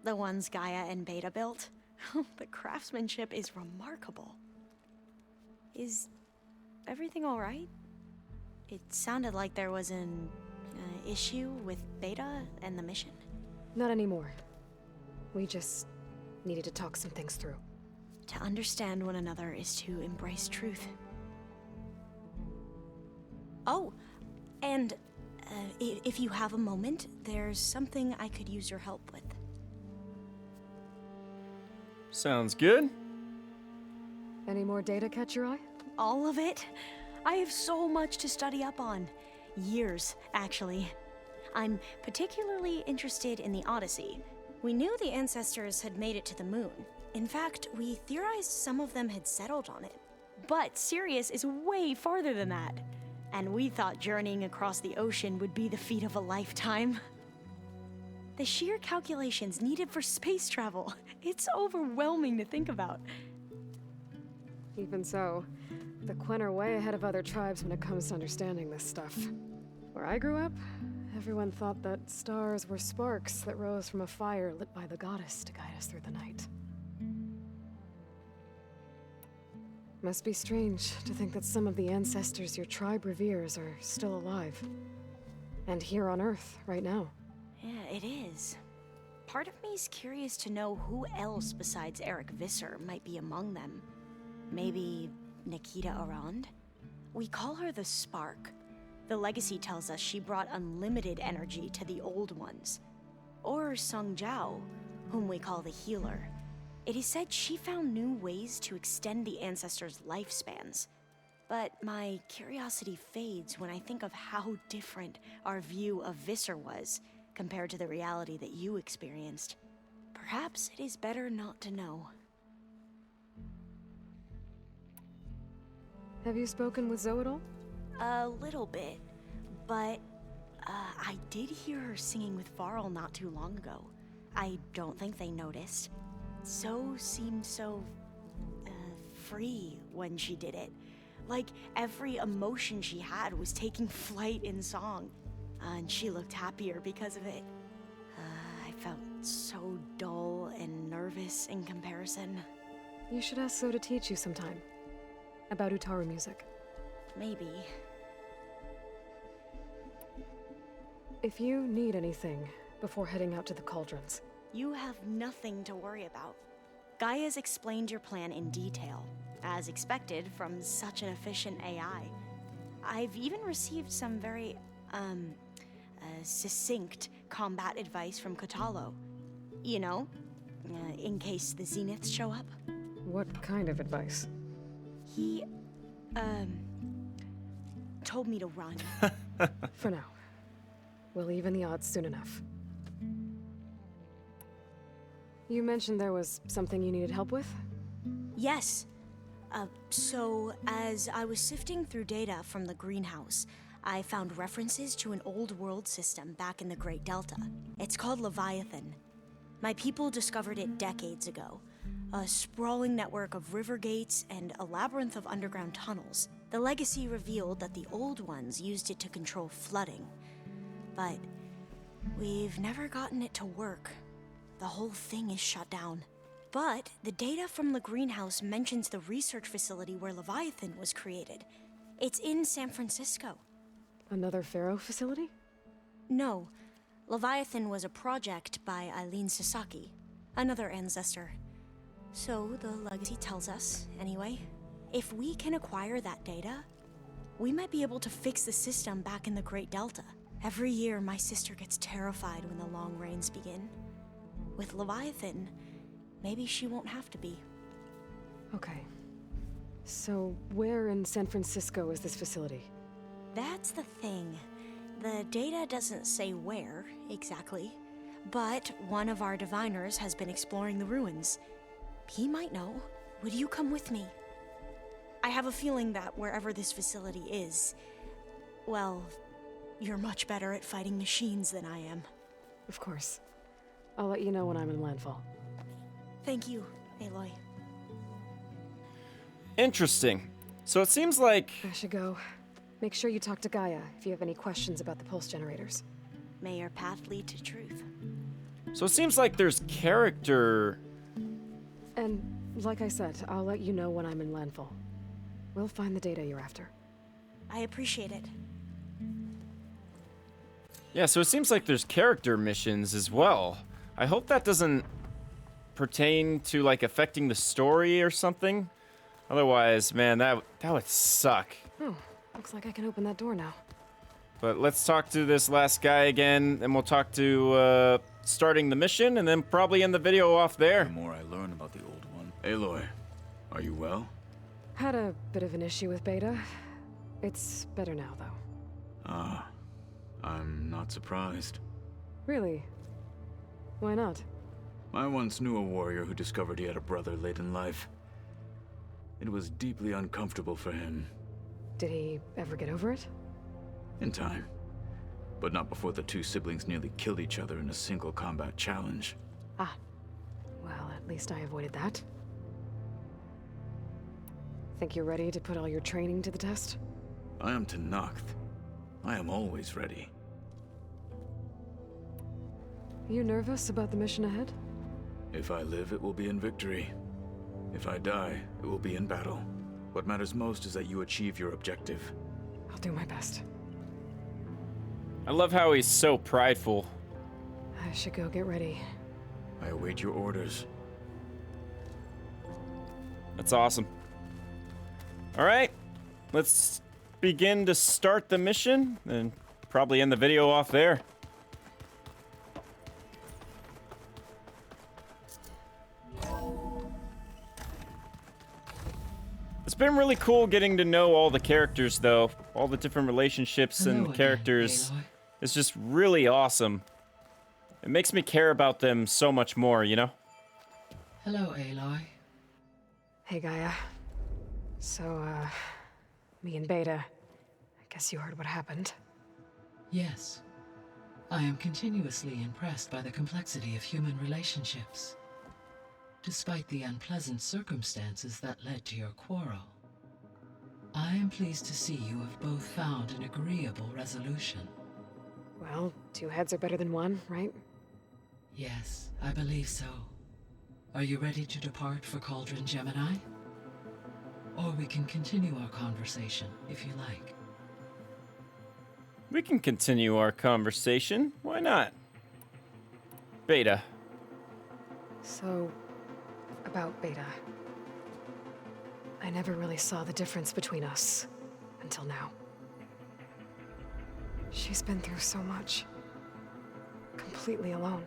The ones Gaia and Beta built. The craftsmanship is remarkable. Is everything all right? It sounded like there was an issue with Beta and the mission. Not anymore. We just needed to talk some things through. To understand one another is to embrace truth. Oh, and if you have a moment, there's something I could use your help with. Sounds good. Any more data catch your eye? All of it? I have so much to study up on. Years, actually. I'm particularly interested in the Odyssey. We knew the ancestors had made it to the moon. In fact, we theorized some of them had settled on it. But Sirius is way farther than that. And we thought journeying across the ocean would be the feat of a lifetime. The sheer calculations needed for space travel, it's overwhelming to think about. Even so, the Quen are way ahead of other tribes when it comes to understanding this stuff. Where I grew up, everyone thought that stars were sparks that rose from a fire lit by the goddess to guide us through the night. Must be strange to think that some of the ancestors your tribe reveres are still alive. And here on Earth, right now. Yeah, it is. Part of me's curious to know who else besides Eric Visser might be among them. Maybe Nikita Arand? We call her the Spark. The legacy tells us she brought unlimited energy to the old ones. Or Sung Jiao, whom we call the Healer. It is said she found new ways to extend the ancestors' lifespans. But my curiosity fades when I think of how different our view of Visser was compared to the reality that you experienced. Perhaps it is better not to know. Have you spoken with Zoe at all? A little bit, but I did hear her singing with Varl not too long ago. I don't think they noticed. Zoe seemed so free when she did it. Like every emotion she had was taking flight in song. And she looked happier because of it. I felt so dull and nervous in comparison. You should ask Zoe to teach you sometime. About Utaru music. Maybe. If you need anything before heading out to the cauldrons. You have nothing to worry about. Gaia's explained your plan in detail, as expected from such an efficient AI. I've even received some very, succinct combat advice from Kotalo. You know, in case the Zeniths show up. What kind of advice? He, told me to run. For now. We'll even the odds soon enough. You mentioned there was something you needed help with? Yes. So, as I was sifting through data from the greenhouse, I found references to an old world system back in the Great Delta. It's called Leviathan. My people discovered it decades ago. A sprawling network of river gates and a labyrinth of underground tunnels. The legacy revealed that the old ones used it to control flooding. But we've never gotten it to work. The whole thing is shut down. But the data from the greenhouse mentions the research facility where Leviathan was created. It's in San Francisco. Another Pharaoh facility? No. Leviathan was a project by Eileen Sasaki, another ancestor. So the legacy tells us, anyway. If we can acquire that data, we might be able to fix the system back in the Great Delta. Every year, my sister gets terrified when the long rains begin. With Leviathan, maybe she won't have to be. Okay. So, where in San Francisco is this facility? That's the thing. The data doesn't say where, exactly. But one of our diviners has been exploring the ruins. He might know. Would you come with me? I have a feeling that wherever this facility is, well, you're much better at fighting machines than I am. Of course. I'll let you know when I'm in landfall. Thank you, Aloy. Interesting. So it seems like... I should go. Make sure you talk to Gaia if you have any questions about the pulse generators. May your path lead to truth. So it seems like there's character... And, like I said, I'll let you know when I'm in landfall. We'll find the data you're after. I appreciate it. Yeah, so it seems like there's character missions as well. I hope that doesn't pertain to, like, affecting the story or something. Otherwise, man, that would suck. Oh, looks like I can open that door now. But let's talk to this last guy again, and we'll talk to, starting the mission, and then probably end the video off there. The more I learn about the old one. Aloy, are you well? Had a bit of an issue with Beta. It's better now, though. Ah, I'm not surprised. Really? Why not? I once knew a warrior who discovered he had a brother late in life. It was deeply uncomfortable for him. Did he ever get over it? In time. But not before the two siblings nearly killed each other in a single combat challenge. Ah. Well, at least I avoided that. Think you're ready to put all your training to the test? I am Tenakth. I am always ready. You nervous about the mission ahead? If I live, it will be in victory. If I die, it will be in battle. What matters most is that you achieve your objective. I'll do my best. I love how he's so prideful. I should go get ready. I await your orders. That's awesome. All right, let's begin to start the mission, and probably end the video off there. It's been really cool getting to know all the characters, though. All the different relationships and Hello characters. again, Aloy. It's just really awesome. It makes me care about them so much more, you know? Hello, Aloy. Hey, Gaia. So, me and Beta. I guess you heard what happened. Yes. I am continuously impressed by the complexity of human relationships. Despite the unpleasant circumstances that led to your quarrel, I am pleased to see you have both found an agreeable resolution. Well, two heads are better than one, right? Yes, I believe so. Are you ready to depart for Cauldron Gemini? Or we can continue our conversation, if you like. We can continue our conversation. Why not? Beta. So, about Beta. I never really saw the difference between us until now. She's been through so much. Completely alone.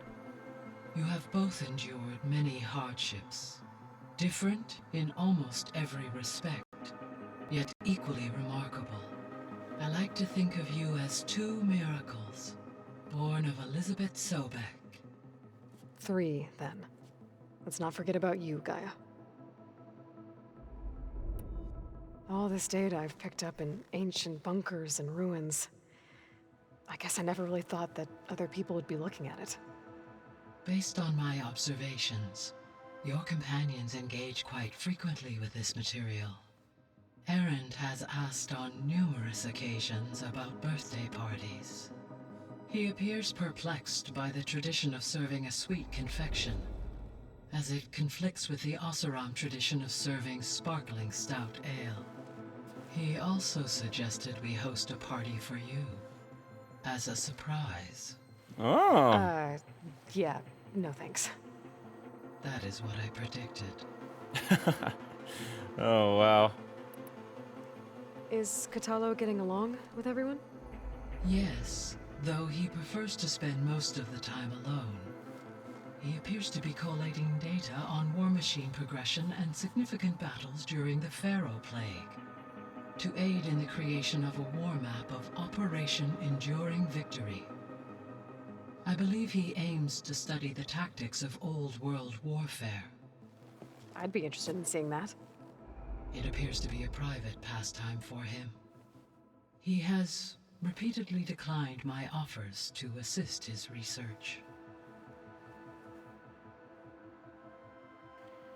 You have both endured many hardships, different in almost every respect, yet equally remarkable. I like to think of you as two miracles, born of Elizabeth Sobek. 3, then. Let's not forget about you, Gaia. All this data I've picked up in ancient bunkers and ruins. I guess I never really thought that other people would be looking at it. Based on my observations, your companions engage quite frequently with this material. Erend has asked on numerous occasions about birthday parties. He appears perplexed by the tradition of serving a sweet confection, as it conflicts with the Oseram tradition of serving sparkling stout ale. He also suggested we host a party for you, as a surprise. Oh. Yeah, no thanks. That is what I predicted. Oh, wow. Is Katalo getting along with everyone? Yes, though he prefers to spend most of the time alone. He appears to be collating data on war machine progression and significant battles during the Pharaoh Plague, to aid in the creation of a war map of Operation Enduring Victory. I believe he aims to study the tactics of old world warfare. I'd be interested in seeing that. It appears to be a private pastime for him. He has repeatedly declined my offers to assist his research.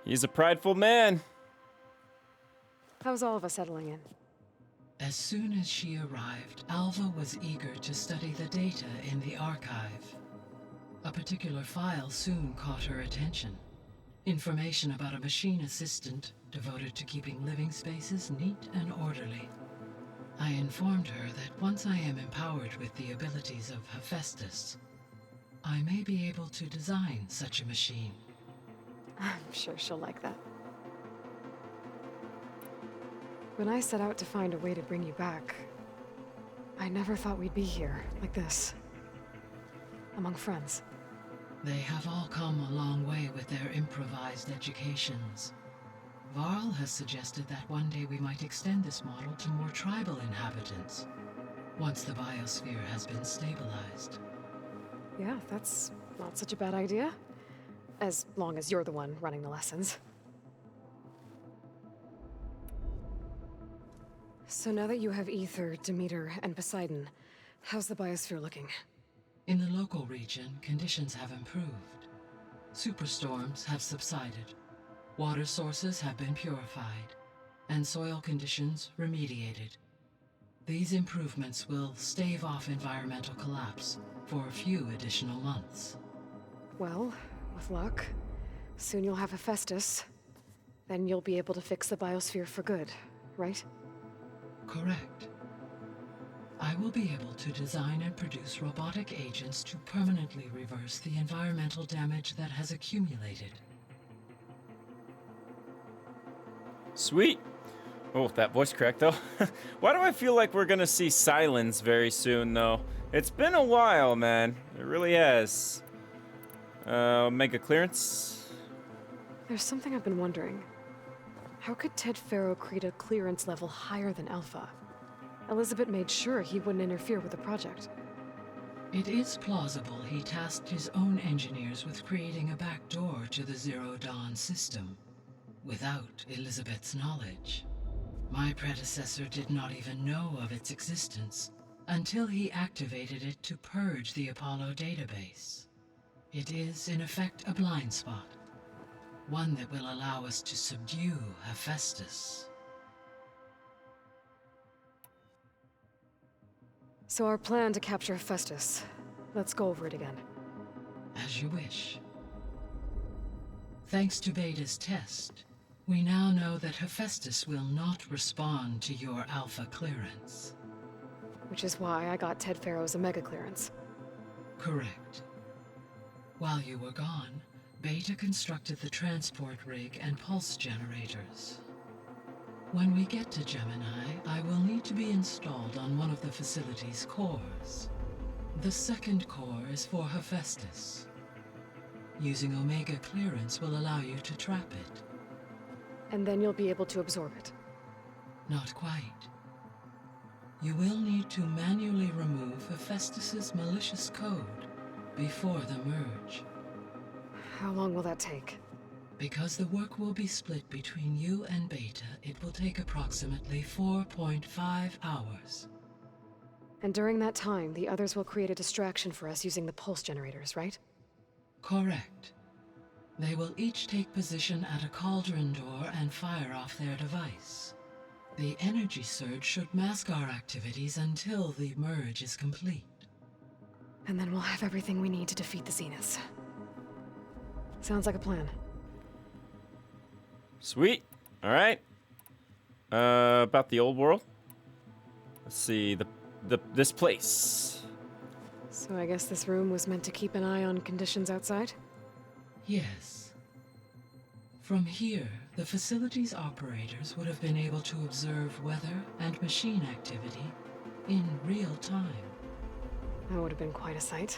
He's a prideful man. How's all of us settling in? As soon as she arrived, Alva was eager to study the data in the archive. A particular file soon caught her attention. Information about a machine assistant devoted to keeping living spaces neat and orderly. I informed her that once I am empowered with the abilities of Hephaestus, I may be able to design such a machine. I'm sure she'll like that. When I set out to find a way to bring you back, I never thought we'd be here, like this. Among friends. They have all come a long way with their improvised educations. Varl has suggested that one day we might extend this model to more tribal inhabitants, once the biosphere has been stabilized. Yeah, that's not such a bad idea. As long as you're the one running the lessons. So now that you have Ether, Demeter, and Poseidon, how's the biosphere looking? In the local region, conditions have improved. Superstorms have subsided. Water sources have been purified, and soil conditions remediated. These improvements will stave off environmental collapse for a few additional months. Well, with luck, soon you'll have Hephaestus. Then you'll be able to fix the biosphere for good, right? Correct. I will be able to design and produce robotic agents to permanently reverse the environmental damage that has accumulated. Sweet. Oh, that voice crack though. Why do I feel like we're gonna see Silence very soon though? It's been a while, man. It really has. Mega clearance. There's something I've been wondering. How could Ted Faro create a clearance level higher than Alpha? Elizabeth made sure he wouldn't interfere with the project. It is plausible he tasked his own engineers with creating a back door to the Zero Dawn system, without Elizabeth's knowledge. My predecessor did not even know of its existence until he activated it to purge the Apollo database. It is, in effect, a blind spot. One that will allow us to subdue Hephaestus. So our plan to capture Hephaestus. Let's go over it again. As you wish. Thanks to Beta's test, we now know that Hephaestus will not respond to your Alpha clearance. Which is why I got Ted Faro's Omega clearance. Correct. While you were gone, Beta constructed the transport rig and pulse generators. When we get to Gemini, I will need to be installed on one of the facility's cores. The second core is for Hephaestus. Using Omega clearance will allow you to trap it. And then you'll be able to absorb it. Not quite. You will need to manually remove Hephaestus's malicious code before the merge. How long will that take? Because the work will be split between you and Beta, it will take approximately 4.5 hours. And during that time, the others will create a distraction for us using the pulse generators, right? Correct. They will each take position at a cauldron door and fire off their device. The energy surge should mask our activities until the merge is complete. And then we'll have everything we need to defeat the Zeniths. Sounds like a plan. Sweet. All right. About the old world. Let's see this place. So I guess this room was meant to keep an eye on conditions outside? Yes. From here, the facility's operators would have been able to observe weather and machine activity in real time. That would have been quite a sight.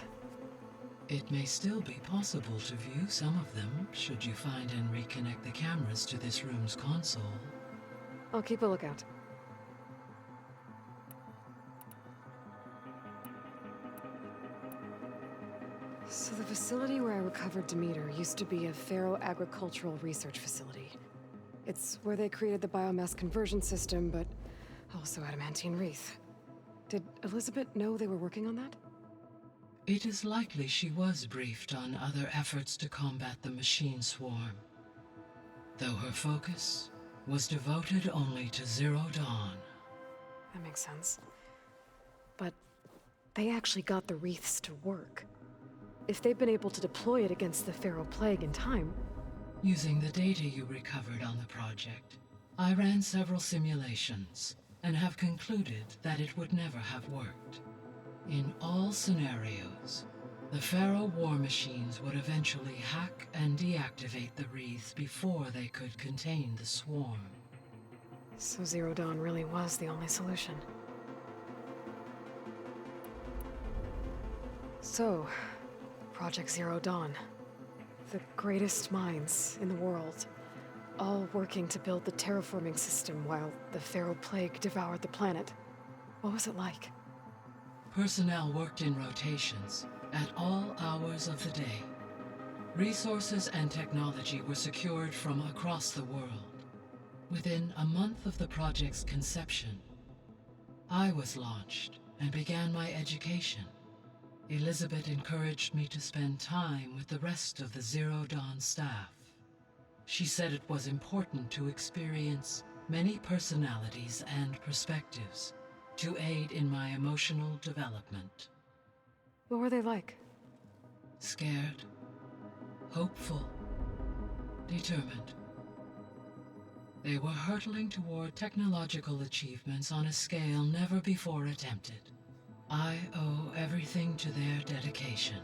It may still be possible to view some of them, should you find and reconnect the cameras to this room's console. I'll keep a lookout. So the facility where I recovered Demeter used to be a Pharaoh-agricultural research facility. It's where they created the biomass conversion system, but also adamantine wreath. Did Elizabeth know they were working on that? It is likely she was briefed on other efforts to combat the machine swarm, though her focus was devoted only to Zero Dawn. That makes sense. But they actually got the wreaths to work. If they've been able to deploy it against the Pharaoh Plague in time... Using the data you recovered on the project, I ran several simulations and have concluded that it would never have worked. In all scenarios, the Pharaoh war machines would eventually hack and deactivate the wreaths before they could contain the swarm. So Zero Dawn really was the only solution. So, Project Zero Dawn. The greatest minds in the world, all working to build the terraforming system while the Pharaoh Plague devoured the planet. What was it like? Personnel worked in rotations at all hours of the day. Resources and technology were secured from across the world. Within a month of the project's conception, I was launched and began my education. Elizabeth encouraged me to spend time with the rest of the Zero Dawn staff. She said it was important to experience many personalities and perspectives to aid in my emotional development. What were they like? Scared, hopeful, determined. They were hurtling toward technological achievements on a scale never before attempted. I owe everything to their dedication.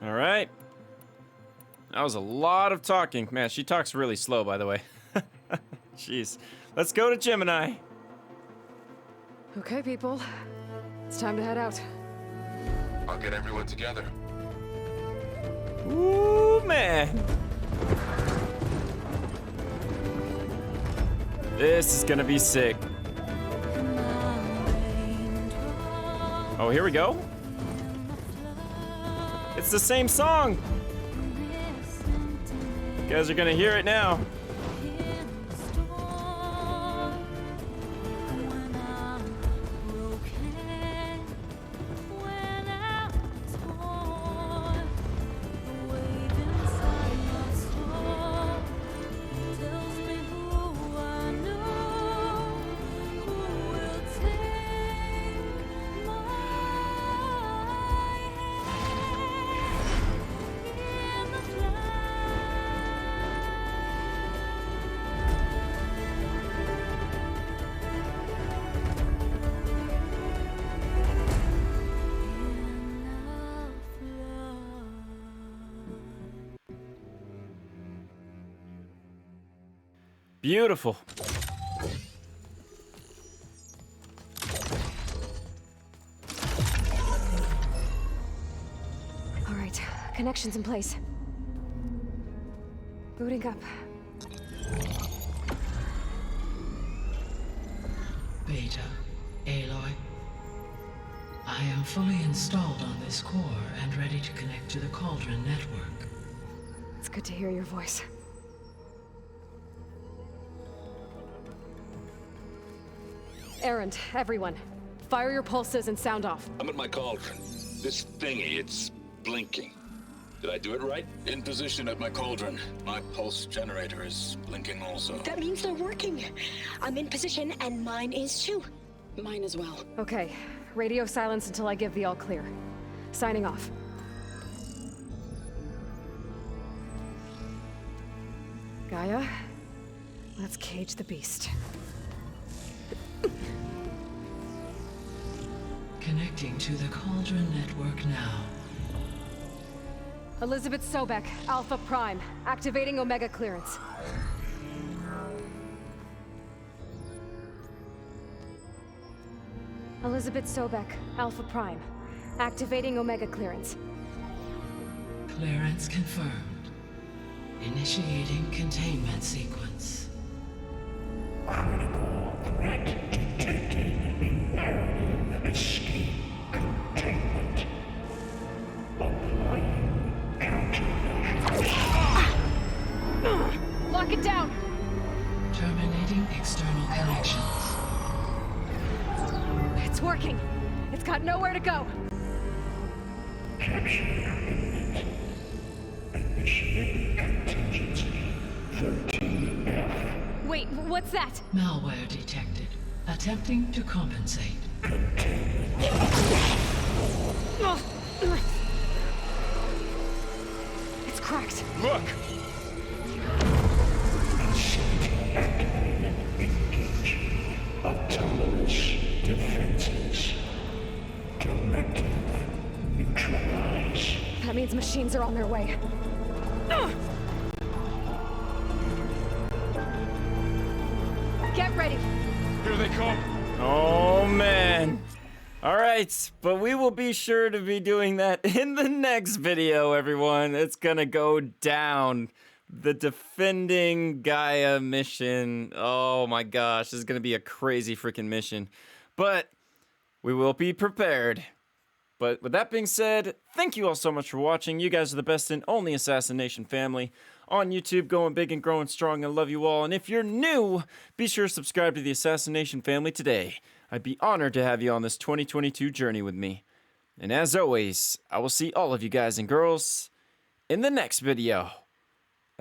All right. That was a lot of talking. Man, she talks really slow, by the way. Jeez. Let's go to Gemini. Okay, people. It's time to head out. I'll get everyone together. Ooh, man. This is gonna be sick. Oh, here we go. It's the same song. You guys are gonna hear it now. Beautiful. All right, connections in place. Booting up. Beta, Aloy. I am fully installed on this core and ready to connect to the Cauldron network. It's good to hear your voice. Errand, everyone. Fire your pulses and sound off. I'm at my cauldron. This thingy, it's blinking. Did I do it right? In position at my cauldron. My pulse generator is blinking also. That means they're working. I'm in position, and mine is too. Mine as well. Okay, radio silence until I give the all clear. Signing off. Gaia, let's cage the beast. Connecting to the Cauldron network now. Elizabeth Sobek, Alpha Prime, activating Omega clearance. Elizabeth Sobek, Alpha Prime, activating Omega clearance. Clearance confirmed. Initiating containment sequence. Critical threat detected. Imperative escape containment. Applying countermeasures. Lock it down! Terminating external connections. It's working. It's got nowhere to go. Capture imminent. Initiating contingency 13F. Wait, what's that? Malware detected. Attempting to compensate. It's cracked. Look! Engage. Autonomous defenses. Directive. Neutralize. That means machines are on their way. Get ready. Here they come! Oh, man. All right, but we will be sure to be doing that in the next video, everyone. It's gonna go down. The Defending Gaia mission. Oh my gosh, this is gonna be a crazy freaking mission. But we will be prepared. But with that being said, thank you all so much for watching. You guys are the best and only Assassination family on YouTube, going big and growing strong. I love you all. And if you're new, be sure to subscribe to the Assassination family today. I'd be honored to have you on this 2022 journey with me. And as always, I will see all of you guys and girls in the next video.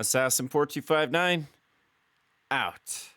Assassin4259, out.